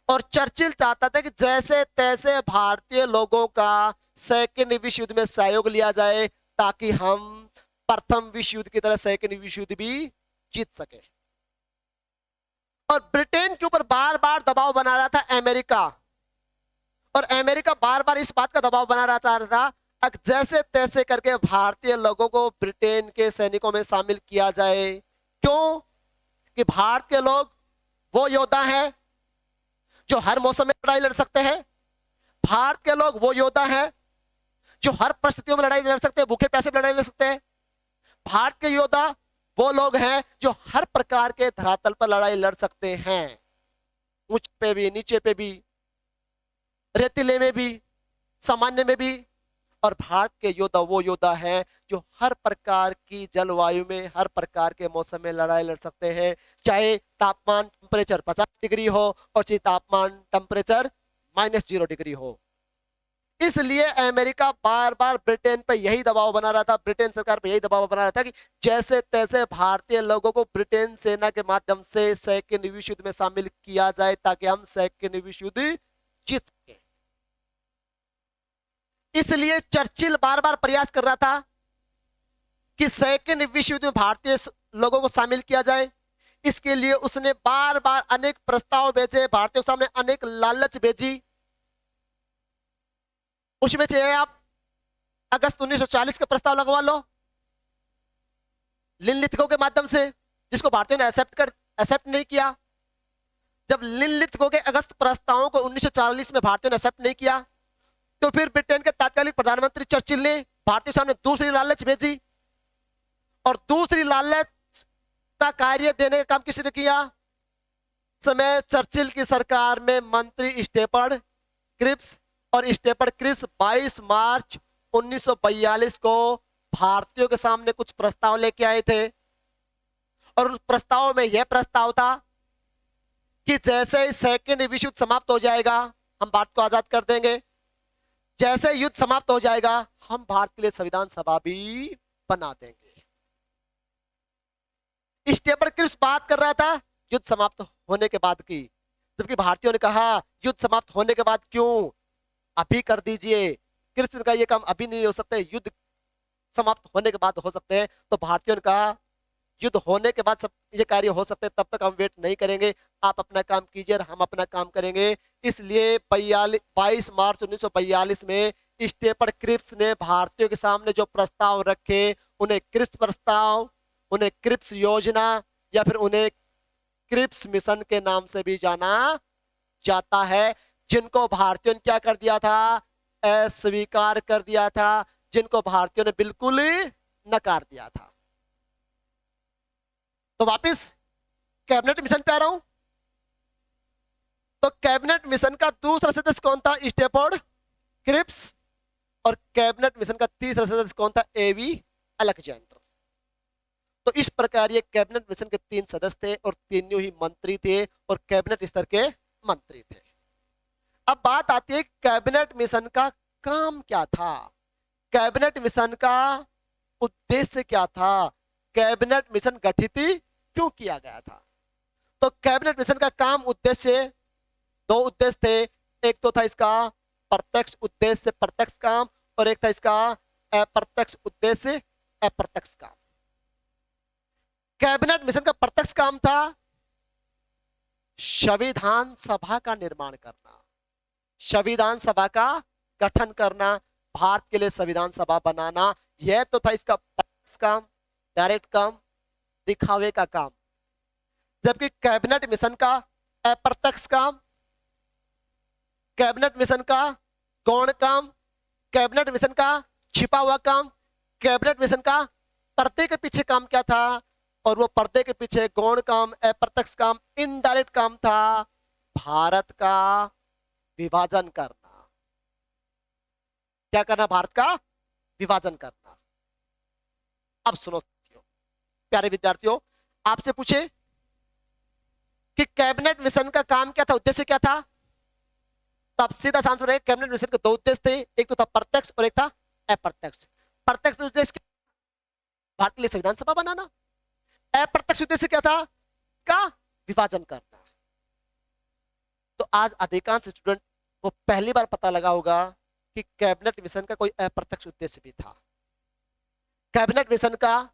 और चर्चिल चाहता था कि जैसे तैसे भारतीय लोगों का सेकेंड विश्व युद्ध में सहयोग लिया जाए, ताकि हम प्रथम विश्व युद्ध की तरह सेकेंड विश्व युद्ध भी जीत सके। और ब्रिटेन के ऊपर बार बार दबाव बना रहा था अमेरिका, और अमेरिका बार बार इस बात का दबाव बना रहा चाह रहा था कि जैसे तैसे करके भारतीय लोगों को ब्रिटेन के सैनिकों में शामिल किया जाए। क्यों? कि भारत के लोग वो योद्धा हैं जो हर मौसम में लड़ाई लड़ सकते हैं, भारत के लोग वो योद्धा हैं जो हर परिस्थितियों में लड़ाई लड़ सकते हैं, भूखे प्यासे में लड़ाई लड़ सकते हैं। भारत के योद्धा वो लोग हैं जो हर प्रकार के धरातल पर लड़ाई लड़ सकते हैं, ऊंच पे भी, नीचे पे भी, रेतीले में भी, सामान्य में भी। और भारत के योद्धा वो योद्धा हैं जो हर प्रकार की जलवायु में, हर प्रकार के मौसम में लड़ाई लड़ सकते हैं, चाहे तापमान टेम्परेचर 50 डिग्री हो और चाहे तापमान टेम्परेचर -0 डिग्री हो। इसलिए अमेरिका बार बार ब्रिटेन पर यही दबाव बना रहा था, ब्रिटेन सरकार पर यही दबाव बना रहा था कि जैसे तैसे भारतीय लोगों को ब्रिटेन सेना के माध्यम से सेकेंड विश्व युद्ध में शामिल किया जाए, ताकि हम सेकेंड विश्व युद्ध जीत सके। इसलिए चर्चिल बार बार प्रयास कर रहा था कि सेकेंड विश्व युद्ध में भारतीय लोगों को शामिल किया जाए। इसके लिए उसने बार बार अनेक प्रस्ताव भेजे, भारतीयों के सामने अनेक लालच भेजी। उसमें चाहे आप अगस्त 1940 का प्रस्ताव लगवा लो लिनलिथगो के माध्यम से, जिसको भारतीयों ने एक्सेप्ट नहीं किया। जब लिनलिथगो के अगस्त प्रस्तावों को 1940 में भारतीयों ने एक्सेप्ट नहीं किया, तो फिर ब्रिटेन के तत्कालीन प्रधानमंत्री चर्चिल ने भारतीयों के सामने दूसरी लालच भेजी, और दूसरी लालच का कार्य देने का काम किसने किया? समय चर्चिल की सरकार में मंत्री स्टेफर्ड क्रिप्स, और स्टेफर्ड क्रिप्स 22 मार्च 1942 को भारतीयों के सामने कुछ प्रस्ताव लेके आए थे। और उस प्रस्ताव में यह प्रस्ताव था कि जैसे ही सेकेंड विश्व युद्ध समाप्त हो जाएगा हम भारत को आजाद कर देंगे, जैसे युद्ध समाप्त हो जाएगा हम भारत के लिए संविधान सभा भी बना देंगे। स्टेफर्ड क्रिप्स बात कर रहा था युद्ध समाप्त होने के बाद की, जबकि भारतीयों ने कहा युद्ध समाप्त होने के बाद क्यों, अभी कर दीजिए। क्रिप्स ने कहा यह काम अभी नहीं हो सकता, युद्ध समाप्त होने के बाद हो सकते हैं। तो भारतीयों ने कहा युद्ध होने के बाद सब ये कार्य हो सकते हैं, तब तक हम वेट नहीं करेंगे, आप अपना काम कीजिए, हम अपना काम करेंगे। इसलिए 22 मार्च 1942 में स्टेफर्ड क्रिप्स ने भारतीयों के सामने जो प्रस्ताव रखे, उन्हें क्रिप्स प्रस्ताव, उन्हें क्रिप्स योजना, या फिर उन्हें क्रिप्स मिशन के नाम से भी जाना जाता है, जिनको भारतीयों ने क्या कर दिया था? अस्वीकार कर दिया था, जिनको भारतीयों ने बिल्कुल नकार दिया था। तो वापस कैबिनेट मिशन पे आ रहा हूं। तो कैबिनेट मिशन का दूसरा सदस्य कौन था? Stafford Cripps. और कैबिनेट मिशन का तीसरा सदस्य कौन था? A V Alexander. तो इस प्रकार ये कैबिनेट मिशन के 3 सदस्य थे और तीनों ही मंत्री थे और कैबिनेट स्तर के मंत्री थे। अब बात आती है कैबिनेट मिशन का काम क्या था, कैबिनेट मिशन का उद्देश्य क्या था, कैबिनेट मिशन गठित क्यों किया गया था। तो कैबिनेट मिशन का काम उद्देश्य, 2 उद्देश्य थे। एक तो था इसका प्रत्यक्ष उद्देश्य प्रत्यक्ष काम, और एक था इसका अप्रत्यक्ष उद्देश्य अप्रत्यक्ष काम। कैबिनेट मिशन का प्रत्यक्ष काम था संविधान सभा का निर्माण करना, संविधान सभा का गठन करना, भारत के लिए संविधान सभा बनाना। यह तो था इसका प्रत्यक्ष काम, डायरेक्ट काम, दिखावे का काम। जबकि कैबिनेट मिशन का अप्रत्यक्ष काम, कैबिनेट मिशन का गौण काम, कैबिनेट मिशन का छिपा हुआ काम, कैबिनेट मिशन का पर्दे के पीछे काम क्या था, और वो पर्दे के पीछे गौण काम, अप्रत्यक्ष काम, इनडायरेक्ट काम था भारत का विभाजन करना। क्या करना? भारत का विभाजन करना। अब सुनो प्यारे विद्यार्थियों, आपसे पूछे कि कैबिनेट मिशन का काम क्या था, उद्देश्य क्या था, तब सीधा आंसर है कैबिनेट मिशन के 2 उद्देश्य थे, एक तो था प्रत्यक्ष और एक था अप्रत्यक्ष। प्रत्यक्ष उद्देश्य भारत के लिए संविधान सभा बनाना, अप्रत्यक्ष उद्देश्य क्या था? का विभाजन करना। तो आज अधिकांश स्टूडेंट को पहली बार पता लगा होगा कि कैबिनेट मिशन का कोई अप्रत्यक्ष उद्देश्य भी था। कैबिनेट मिशन का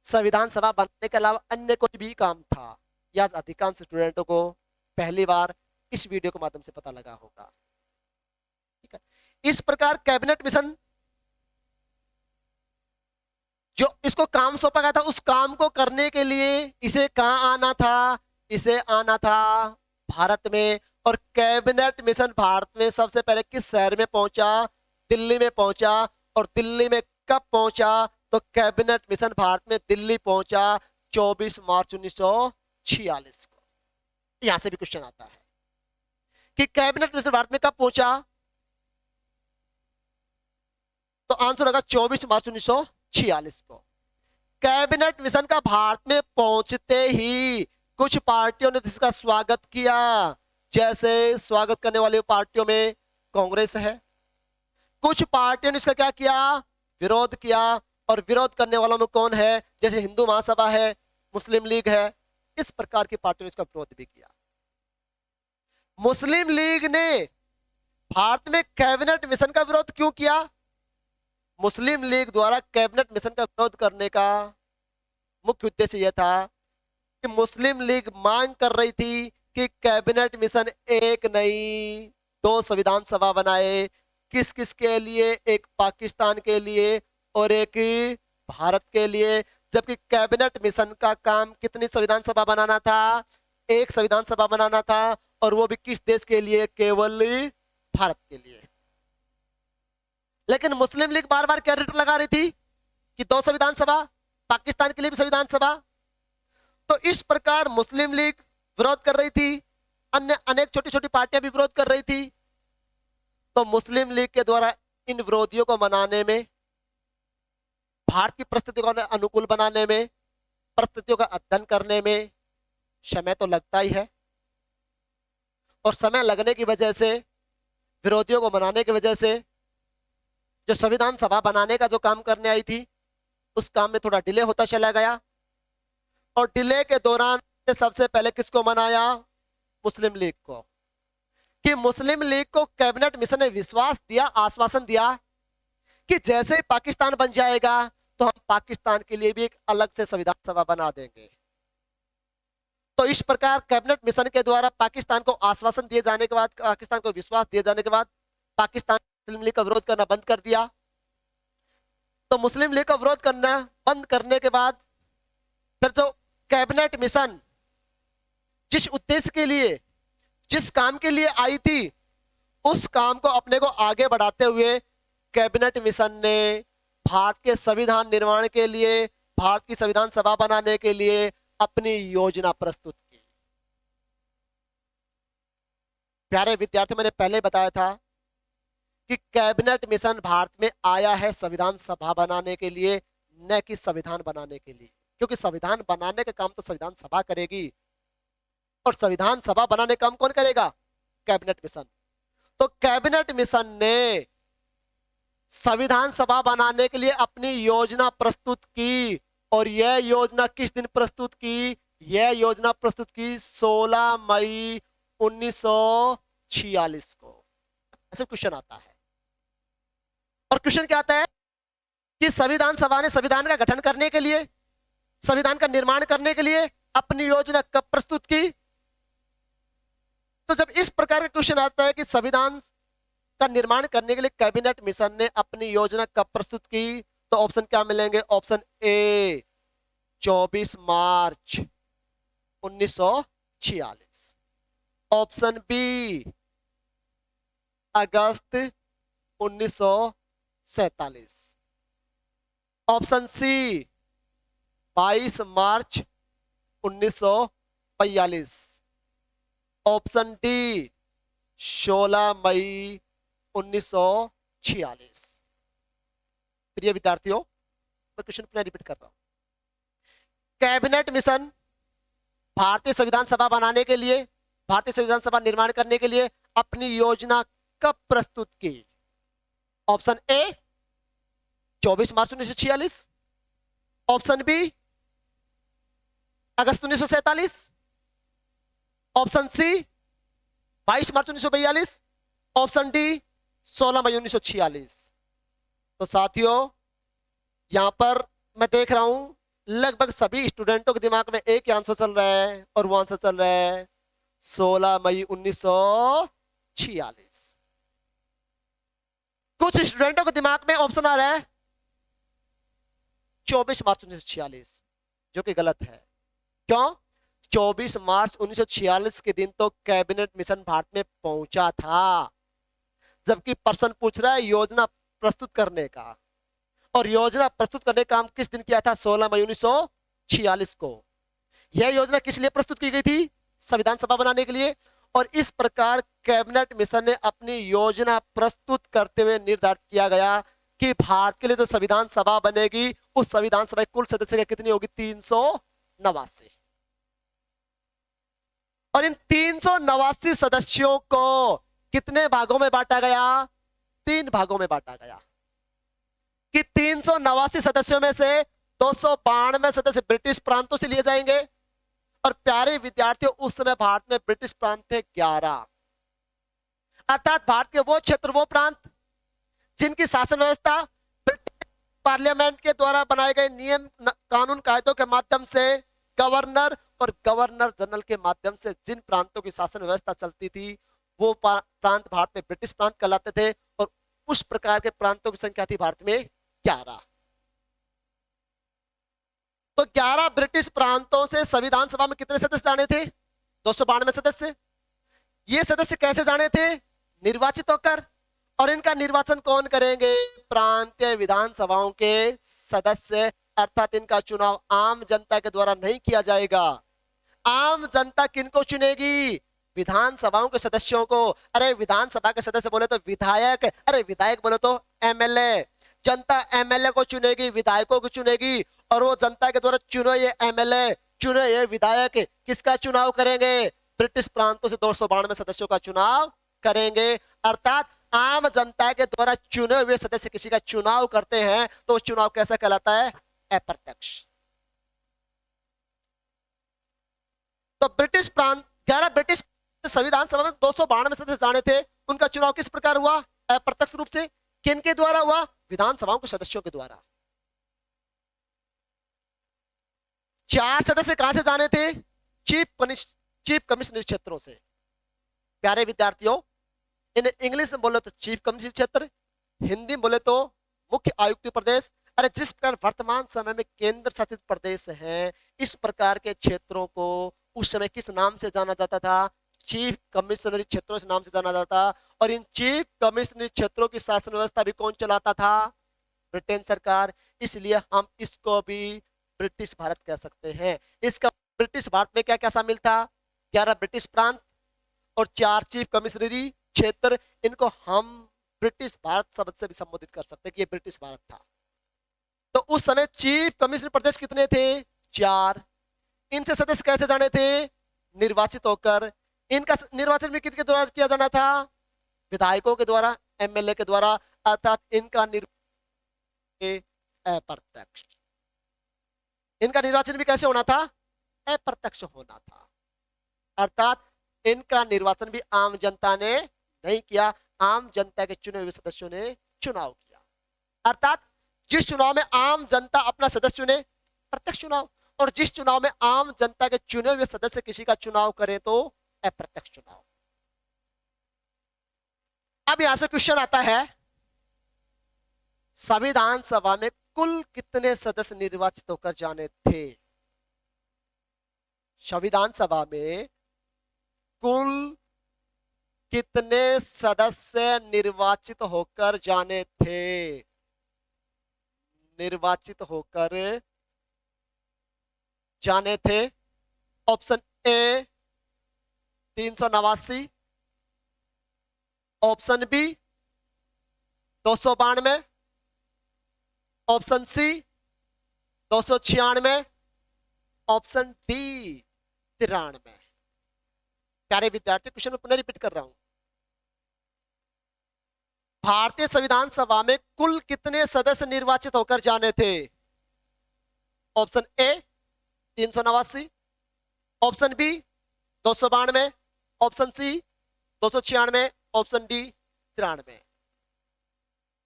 संविधान सभा बनाने के अलावा अन्य कोई भी काम था। यह अधिकांश स्टूडेंटों को पहली बार इस वीडियो के माध्यम से पता लगा होगा। ठीक है, इस प्रकार कैबिनेट मिशन जो इसको काम सौंपा गया था, उस काम को करने के लिए इसे कहां आना था? इसे आना था भारत में। और कैबिनेट मिशन भारत में सबसे पहले किस शहर में पहुंचा? दिल्ली में पहुंचा। और दिल्ली में कब पहुंचा? तो कैबिनेट मिशन भारत में दिल्ली पहुंचा 24 मार्च 1946 को। यहां से भी क्वेश्चन आता है कि कैबिनेट मिशन भारत में कब पहुंचा, तो आंसर होगा 24 मार्च 1946 को। कैबिनेट मिशन का भारत में पहुंचते ही कुछ पार्टियों ने इसका स्वागत किया। जैसे स्वागत करने वाली पार्टियों में कांग्रेस है, कुछ पार्टियों ने इसका क्या किया? विरोध किया। और विरोध करने वालों में कौन है? जैसे हिंदू महासभा है, मुस्लिम लीग है, इस प्रकार की पार्टियों ने इसका विरोध भी किया। मुस्लिम लीग ने भारत में कैबिनेट मिशन का विरोध क्यों किया? मुस्लिम लीग द्वारा कैबिनेट मिशन का विरोध करने का मुख्य उद्देश्य यह था कि मुस्लिम लीग मांग कर रही थी कि कैबिनेट मिशन एक नहीं दो संविधान सभा बनाए। किस किस के लिए? एक पाकिस्तान के लिए और एक भारत के लिए। जबकि कैबिनेट मिशन का काम कितनी संविधान सभा बनाना था? एक संविधान सभा बनाना था, और वो भी किस देश के लिए? केवल भारत के लिए। लेकिन मुस्लिम लीग बार बार क्या रिट लगा रही थी कि दो संविधान सभा, पाकिस्तान के लिए भी संविधान सभा। तो इस प्रकार मुस्लिम लीग विरोध कर रही थी, अन्य अनेक छोटी छोटी पार्टियां भी विरोध कर रही थी। तो मुस्लिम लीग के द्वारा इन विरोधियों को मनाने में, भारत की परिस्थितियों को अनुकूल बनाने में, परिस्थितियों का अध्ययन करने में समय तो लगता ही है। और समय लगने की वजह से, विरोधियों को मनाने की वजह से, जो संविधान सभा बनाने का जो काम करने आई थी उस काम में थोड़ा डिले होता चला गया। और डिले के दौरान सबसे पहले किसको मनाया? मुस्लिम लीग को। कि मुस्लिम लीग को कैबिनेट मिशन ने विश्वास दिया, आश्वासन दिया कि जैसे ही पाकिस्तान बन जाएगा तो हम पाकिस्तान के लिए भी एक अलग से संविधान सभा बना देंगे। तो इस प्रकार कैबिनेट मिशन के द्वारा पाकिस्तान को आश्वासन दिए जाने के बाद, पाकिस्तान को विश्वास दिए जाने के बाद, पाकिस्तान मुस्लिम लीग का विरोध करना बंद कर दिया। तो मुस्लिम लीग का विरोध करना बंद करने के बाद फिर जो कैबिनेट मिशन जिस उद्देश्य के लिए, जिस काम के लिए आई थी, उस काम को अपने को आगे बढ़ाते हुए कैबिनेट मिशन ने भारत के संविधान निर्माण के लिए, भारत की संविधान सभा बनाने के लिए अपनी योजना प्रस्तुत की। प्यारे विद्यार्थी, मैंने पहले बताया था कि कैबिनेट मिशन भारत में आया है संविधान सभा बनाने के लिए, न कि संविधान बनाने के लिए। क्योंकि संविधान बनाने का काम तो संविधान सभा करेगी, और संविधान सभा बनाने का काम कौन करेगा? Cabinet mission. तो कैबिनेट मिशन ने संविधान सभा बनाने के लिए अपनी योजना प्रस्तुत की। और यह योजना किस दिन प्रस्तुत की? यह योजना प्रस्तुत की 16 मई 1946 को। ऐसे क्वेश्चन आता है। और क्वेश्चन क्या आता है कि संविधान सभा ने संविधान का गठन करने के लिए, संविधान का निर्माण करने के लिए अपनी योजना कब प्रस्तुत की? तो जब इस प्रकार का क्वेश्चन आता है कि संविधान का निर्माण करने के लिए कैबिनेट मिशन ने अपनी योजना कब प्रस्तुत की, तो ऑप्शन क्या मिलेंगे? ऑप्शन ए 24 मार्च 1946, ऑप्शन बी अगस्त 1947, ऑप्शन सी 22 मार्च 1942, ऑप्शन डी 16 मई 1946। प्रिय विद्यार्थियों, मैं क्वेश्चन पुनः रिपीट कर रहा हूं। कैबिनेट मिशन भारतीय संविधान सभा बनाने के लिए, भारतीय संविधान सभा निर्माण करने के लिए अपनी योजना कब प्रस्तुत की? ऑप्शन ए 24 मार्च 1946, ऑप्शन बी अगस्त 1947, ऑप्शन सी 22 मार्च 1942, ऑप्शन डी 16 मई 1946। तो साथियों, यहां पर मैं देख रहा हूं लगभग सभी स्टूडेंटों के दिमाग में एक ही आंसर चल रहा है, और वो आंसर चल रहा है 16 मई 1946। कुछ स्टूडेंटों के दिमाग में ऑप्शन आ रहा है 24 मार्च 1946, जो कि गलत है। क्यों? 24 मार्च 1946 के दिन तो कैबिनेट मिशन भारत में पहुंचा था, जबकि प्रश्न पूछ रहा है योजना प्रस्तुत करने का। और योजना प्रस्तुत करने का काम किस दिन किया था? 16 मई 1946 को। यह योजना किस लिए प्रस्तुत की गई थी? संविधान सभा बनाने के लिए। और इस प्रकार कैबिनेट मिशन ने अपनी योजना प्रस्तुत करते हुए निर्धारित किया गया कि भारत के लिए जो संविधान सभा बनेगी, उस संविधान सभा कुल सदस्य कितनी होगी? 389। और इन 389 सदस्यों को कितने भागों में बांटा गया? 3 भागों में बांटा गया। कि 389 सदस्यों में से 292 सदस्य ब्रिटिश प्रांतों से लिए जाएंगे। और प्यारे विद्यार्थियों, उस समय भारत में ब्रिटिश प्रांत थे 11, अर्थात भारत के वो क्षेत्र, वो प्रांत जिनकी शासन व्यवस्था ब्रिटिश पार्लियामेंट के द्वारा बनाए गए नियम कानून कायदों के माध्यम से गवर्नर और गवर्नर जनरल के माध्यम से जिन प्रांतों की शासन व्यवस्था चलती थी वो प्रांत भारत में ब्रिटिश प्रांत कहलाते थे। और उस प्रकार के प्रांतों की संख्या थी भारत में 11। तो 11 ब्रिटिश प्रांतों से संविधान सभा में कितने सदस्य जाने थे? 292 सदस्य। ये सदस्य कैसे जाने थे? निर्वाचित होकर। और इनका निर्वाचन कौन करेंगे? प्रांतीय विधानसभाओं के सदस्य, अर्थात इनका चुनाव आम जनता के द्वारा नहीं किया जाएगा। आम जनता किनको चुनेगी? विधानसभाओं के सदस्यों को। अरे विधानसभा के सदस्य बोले तो विधायक, अरे विधायक बोले तो एमएलए। जनता एमएलए को चुनेगी, विधायकों को चुनेगी, और वो जनता के द्वारा चुने ये एमएलए, चुने ये विधायक किसका चुनाव करेंगे? ब्रिटिश प्रांतों से 292 सदस्यों का चुनाव करेंगे। अर्थात आम जनता के द्वारा चुने हुए सदस्य किसी का चुनाव करते हैं तो वो चुनाव कैसा कहलाता है? अप्रत्यक्ष। तो ब्रिटिश प्रांत 11 ब्रिटिश संविधान सभा में 292 सदस्य जाने थे, उनका चुनाव किस प्रकार हुआ? अप्रत्यक्ष रूप से। किनके द्वारा हुआ? विधानसभाओं के सदस्यों के द्वारा। 4 सदस्य कहां से जाने थे? चीफ कमिश्नर क्षेत्रों से। प्यारे विद्यार्थियों, इन्हें इंग्लिश में बोले तो चीफ कमिश्नर क्षेत्र, हिंदी में बोले तो मुख्य आयुक्त प्रदेश। अरे जिस प्रकार वर्तमान समय में केंद्र शासित प्रदेश हैं, इस प्रकार के क्षेत्रों को उस समय किस नाम से जाना जाता था? चीफ कमिश्नरी क्षेत्रों से नाम से जाना जाता। और इन चीफ कमिश्नरी क्षेत्रों की शासन व्यवस्था भी कौन चलाता था? ब्रिटेन सरकार। इसलिए हम इसको भी ब्रिटिश भारत कह सकते हैं। इसका ब्रिटिश भारत में क्या क्या शामिल था? 11 ब्रिटिश प्रांत और 4 चीफ कमिश्नरी क्षेत्र। इनको हम ब्रिटिश भारत शब्द से भी संबोधित कर सकते हैं कि ये ब्रिटिश भारत था। तो उस समय चीफ कमिश्नर प्रदेश कितने थे? 4। इनसे सदस्य कैसे जाने थे? निर्वाचित होकर। इनका निर्वाचन भी किनके द्वारा किया जाना था? विधायकों के द्वारा, एमएलए के द्वारा। अर्थात इनका अप्रत्यक्ष। इनका निर्वाचन भी कैसे होना था? अप्रत्यक्ष होना था। अर्थात इनका निर्वाचन भी आम जनता ने नहीं किया, आम जनता के चुने हुए सदस्यों ने चुनाव किया। अर्थात जिस चुनाव में आम जनता अपना सदस्य चुने, प्रत्यक्ष चुनाव, और जिस चुनाव में आम जनता के चुने हुए सदस्य किसी का चुनाव करें तो अप्रत्यक्ष चुनाव। अब यहां से क्वेश्चन आता है, संविधान सभा में कुल कितने सदस्य निर्वाचित होकर जाने थे? संविधान सभा में कुल कितने सदस्य निर्वाचित होकर जाने थे? निर्वाचित होकर जाने थे। Option A 389, option B 292, option C 296, option D 93। प्यारे विद्यार्थी, क्वेश्चन में पुनः रिपीट कर रहा हूं। भारतीय संविधान सभा में कुल कितने सदस्य निर्वाचित होकर जाने थे? Option A 389, option B 292, option C 296, option D 93।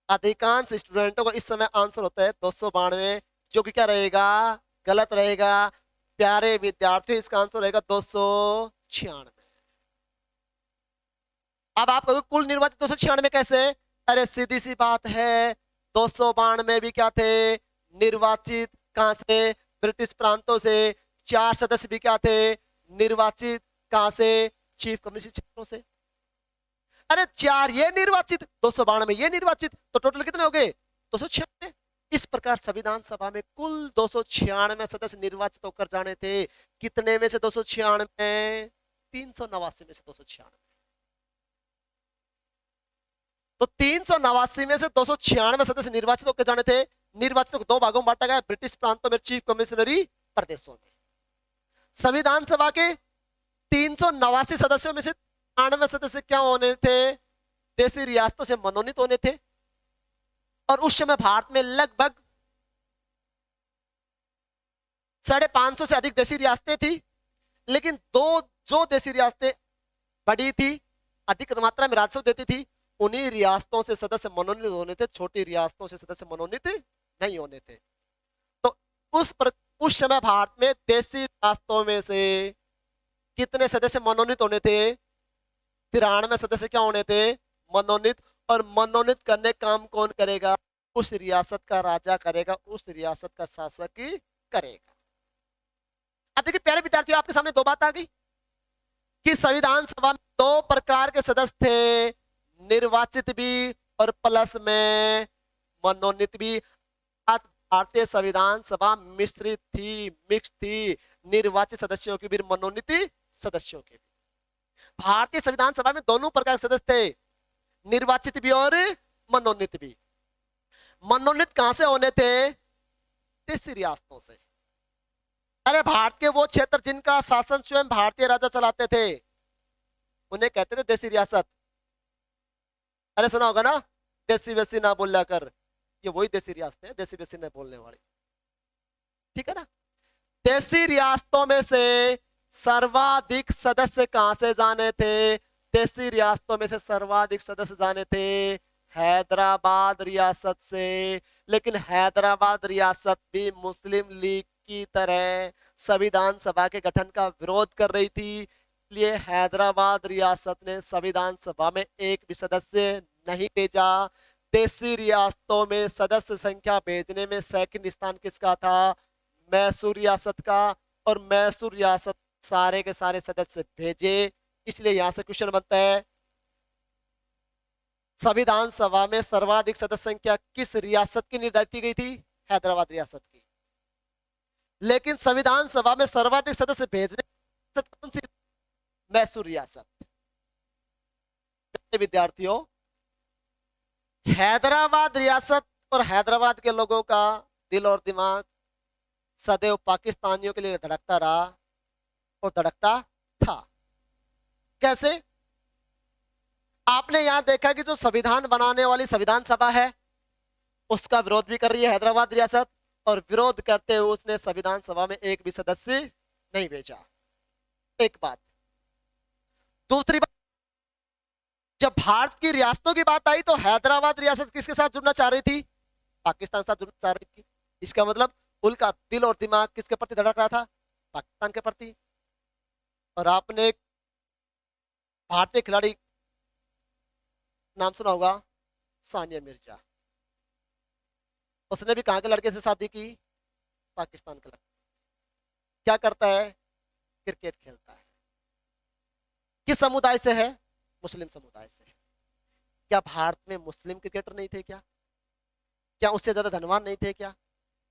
अधिकांश स्टूडेंटों को इस समय आंसर होता है 292, जो कि क्या रहेगा? गलत रहेगा। प्यारे विद्यार्थियों, इसका आंसर रहेगा 296। अब आप कहोगे कुल निर्वाचित 296 कैसे? अरे सीधी सी बात है, 292 भी क्या थे? निर्वाचित। कहां से? ब्रिटिश प्रांतों से। 4 सदस्य भी क्या थे? निर्वाचित। कहां से? चीफ कमिश्नर क्षेत्रों से। अरे 4 ये निर्वाचित, 292 ये निर्वाचित, तो टोटल कितने हो गए? 296। इस प्रकार संविधान सभा में कुल 296 सदस्य निर्वाचित होकर जाने थे। कितने में से 296? 389 में से 296। तो 389 में से 296 सदस्य निर्वाचित होकर जाने थे। निर्वाचित को 2 भागों में बांटा गया, ब्रिटिश प्रांतों में, चीफ कमिश्नरी प्रदेशों में। संविधान सभा के 389 सदस्यों में से 98 सदस्य क्या होने थे? देशी रियासतों से मनोनीत होने थे। और उस समय भारत में लगभग 550 से अधिक देशी रियासतें थी। लेकिन जो देशी रियासतें बड़ी थी, अधिक मात्रा में राजस्व देती थी, उन्हीं रियासतों से सदस्य मनोनीत होने थे। छोटी रियासतों से सदस्य मनोनीत नहीं होने थे। तो उस समय भारत में देशी रियासतों में से कितने सदस्य मनोनीत होने थे? 93 सदस्य क्या होने थे? मनोनीत। और मनोनीत करने काम कौन करेगा? उस रियासत का राजा करेगा, उस रियासत का शासक ही करेगा। अब देखिए प्यारे विद्यार्थियों, आपके सामने दो बात आ गई कि संविधान सभा में दो प्रकार के सदस्य थे, निर्वाचित भी और प्लस में मनोनीत भी। भारतीय संविधान सभा मिश्रित थी, मिक्स थी, निर्वाचित सदस्यों की भी, मनोनीत सदस्यों के भी। भारतीय संविधान सभा में दोनों प्रकार के सदस्य थे, निर्वाचित भी और मनोनीत भी। मनोनीत कहां से होने थे? देशी रियासतों से। अरे भारत के वो क्षेत्र जिनका शासन स्वयं भारतीय राजा चलाते थे उन्हें कहते थे देशी रियासत। अरे सुना होगा ना, देसी वेसी ना बोला कर, ये वही देशी रियासत है, देसी वेसी न बोलने वाली, ठीक है ना। देशी रियासतों में से सर्वाधिक सदस्य कहां से जाने थे? देशी रियासतों में से सर्वाधिक सदस्य जाने थे हैदराबाद रियासत से। लेकिन हैदराबाद रियासत भी मुस्लिम लीग की तरह संविधान सभा के गठन का विरोध कर रही थी, इसलिए हैदराबाद रियासत ने संविधान सभा में एक भी सदस्य नहीं भेजा। देशी रियासतों में सदस्य संख्या भेजने में सेकंड स्थान किसका था? मैसूर रियासत का। और मैसूर रियासत सारे के सारे सदस्य भेजे। इसलिए यहां से क्वेश्चन बनता है, संविधान सभा में सर्वाधिक सदस्य संख्या किस रियासत की निर्धारित की गई थी? हैदराबाद रियासत की। लेकिन संविधान सभा में सर्वाधिक सदस्य भेजने कौन सी? मैसूर रियासत। विद्यार्थियों, हैदराबाद रियासत और हैदराबाद के लोगों का दिल और दिमाग सदैव पाकिस्तानियों के लिए धड़कता रहा और धड़कता था। कैसे? आपने यहां देखा कि जो संविधान बनाने वाली संविधान सभा है उसका विरोध भी कर रही है हैदराबाद रियासत, और विरोध करते हुए उसने संविधान सभा में एक भी सदस्य नहीं भेजा। एक बात। दूसरी बात, जब भारत की रियासतों की बात आई तो हैदराबाद रियासत किसके साथ जुड़ना चाह रही थी? पाकिस्तान साथ जुड़ना चाह रही थी। इसका मतलब उनका दिल और दिमाग किसके प्रति धड़क रहा था? पाकिस्तान के प्रति। और आपने एक भारतीय खिलाड़ी नाम सुना होगा, सानिया मिर्जा। उसने भी कहां के लड़के से शादी की? पाकिस्तान के लड़के। क्या करता है? क्रिकेट खेलता है। किस समुदाय से है? मुस्लिम समुदाय से। क्या भारत में मुस्लिम क्रिकेटर नहीं थे क्या? क्या उससे ज्यादा धनवान नहीं थे क्या?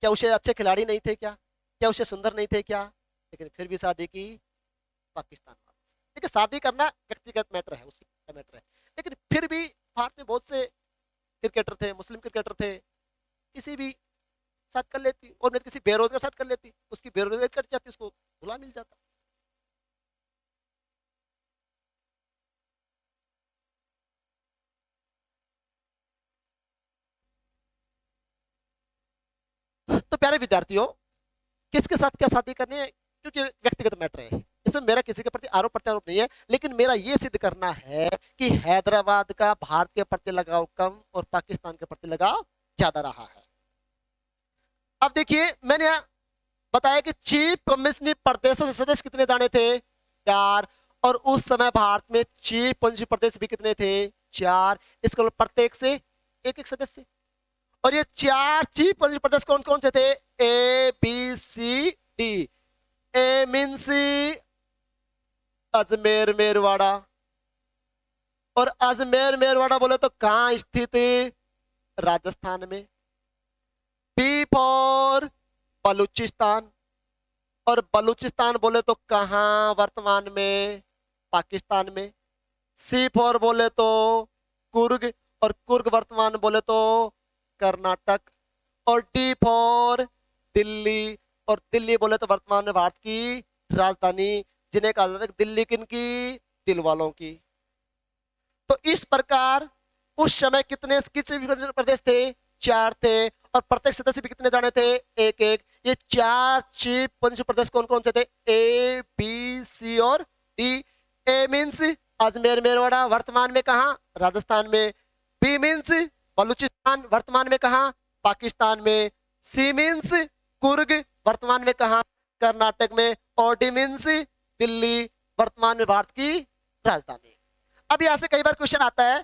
क्या उससे अच्छे खिलाड़ी नहीं थे क्या? क्या उससे सुंदर नहीं थे क्या? लेकिन फिर भी शादी की पाकिस्तान वाले से। देखिए, शादी करना व्यक्तिगत मैटर है, उसकी मैटर है, लेकिन फिर भी भारत में बहुत से क्रिकेटर थे, मुस्लिम क्रिकेटर थे, किसी भी साथ कर लेती, और नहीं किसी बेरोजगार साथ कर लेती, उसकी बेरोजगारी कट जाती, उसको धुला मिल जाता। तो प्यारे विद्यार्थियों, किसके साथ क्या शादी करनी है क्योंकि व्यक्तिगत मैटर है, इसमें मेरा किसी के प्रति आरोप प्रत्यारोप नहीं है, लेकिन मेरा यह सिद्ध करना है कि हैदराबाद का भारत के प्रति लगाव कम और पाकिस्तान के प्रति लगाव ज्यादा रहा है। अब देखिए, मैंने बताया कि चीफ कमिश्नरी प्रदेशों से सदस्य कितने जाने थे? 4। और उस समय भारत में चीफ कमिश्नरी प्रदेश भी कितने थे? 4। इसके मतलब प्रत्येक से एक एक सदस्य। और ये 4 चीफ कमिश्नरी प्रदेश कौन कौन से थे? A B C D. A means Ajmer Merwara, और अजमेर मेरवाड़ा बोले तो कहां स्थित? राजस्थान में। बी फॉर बलूचिस्तान, और बलूचिस्तान बोले तो कहां वर्तमान में? पाकिस्तान में। सी फॉर बोले तो कुर्ग, और कुर्ग वर्तमान बोले तो कर्नाटक। और डी फॉर दिल्ली, और दिल्ली बोले तो वर्तमान में भारत की राजधानी, जिन्हें कहा जाता है दिल्ली किनकी? दिल वालों की। तो इस प्रकार उस समय कितने प्रदेश थे? 4 थे, और प्रत्येक सदस्य भी कितने जाने थे? एक एक। ये 4 चीफ कमिश्नरी प्रदेश कौन कौन से थे? ए बी सी और D. A means Ajmer Merwara, वर्तमान में कहा? राजस्थान में। बी मीन्स बलूचिस्तान, वर्तमान में कहा? पाकिस्तान में। सी मीन्स कुर्ग, वर्तमान में कहा, कर्नाटक में। और डी मीन्स दिल्ली, वर्तमान में भारत की राजधानी। अब यहां से कई बार क्वेश्चन आता है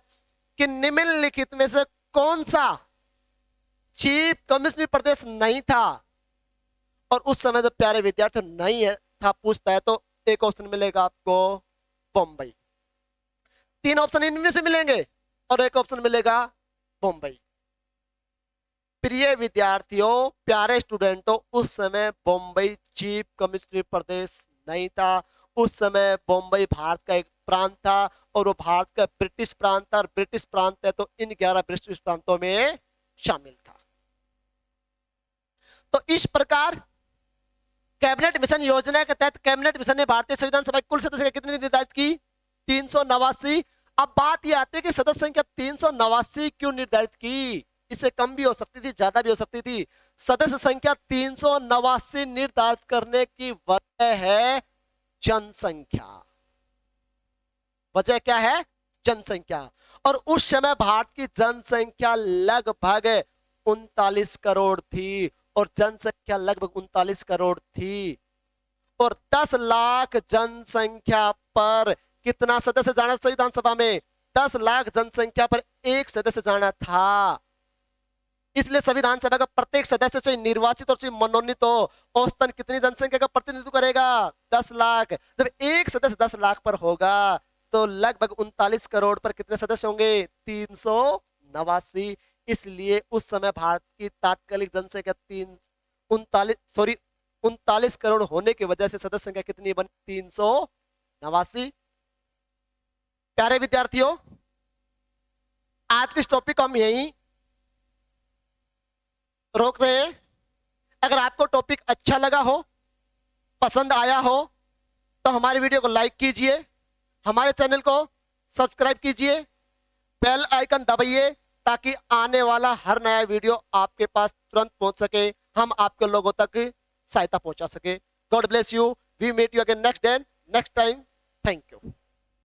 कि निम्नलिखित में से कौन सा चीफ कम्युनिस्ट प्रदेश नहीं था, और उस समय जब प्यारे विद्यार्थी नहीं है था पूछता है तो एक ऑप्शन मिलेगा आपको बम्बई, 3 ऑप्शन इनमें से मिलेंगे और एक ऑप्शन मिलेगा बम्बई। प्रिय विद्यार्थियों, प्यारे स्टूडेंटों, उस समय बम्बई चीफ कम्युनिस्ट प्रदेश नहीं था। उस समय बम्बई भारत का एक प्रांत था और वो भारत का ब्रिटिश प्रांत था, और ब्रिटिश प्रांत है तो इन 11 ब्रिटिश प्रांतों में शामिल था। तो इस प्रकार कैबिनेट मिशन योजना के तहत कैबिनेट मिशन ने भारतीय संविधान सभा कुल सदस्य कितनी निर्धारित की? 389। अब बात यह आती है कि सदस्य संख्या 389 क्यों निर्धारित की? इससे कम भी हो सकती थी, ज्यादा भी हो सकती थी। सदस्य संख्या 389 निर्धारित करने की वजह है जनसंख्या। वजह क्या है? जनसंख्या। और उस समय भारत की जनसंख्या लगभग 39 करोड़ थी, और जनसंख्या लगभग 39 करोड़ थी, और 10 लाख जनसंख्या पर कितना सदस्य जाना संविधान सभा में? 10 लाख जनसंख्या पर एक सदस्य जाना था। इसलिए संविधान सभा का प्रत्येक सदस्य चाहे निर्वाचित और चाहे मनोनीत हो, औसतन कितनी जनसंख्या का प्रतिनिधित्व करेगा? 10 लाख। जब एक सदस्य 10 लाख पर होगा तो लगभग 39 करोड़ पर कितने सदस्य होंगे? 389। इसलिए उस समय भारत की तात्कालिक जनसंख्या 39 करोड़ होने की वजह से सदस्य संख्या कितनी बनी? 389। प्यारे विद्यार्थियों, आज के इस टॉपिक को हम यहीं रोक रहे हैं। अगर आपको टॉपिक अच्छा लगा हो, पसंद आया हो, तो हमारे वीडियो को लाइक कीजिए, हमारे चैनल को सब्सक्राइब कीजिए, बेल आइकन दबाइए ताकि आने वाला हर नया वीडियो आपके पास तुरंत पहुंच सके, हम आपके लोगों तक सहायता पहुंचा सके। God bless you. We meet you again next time. Thank you.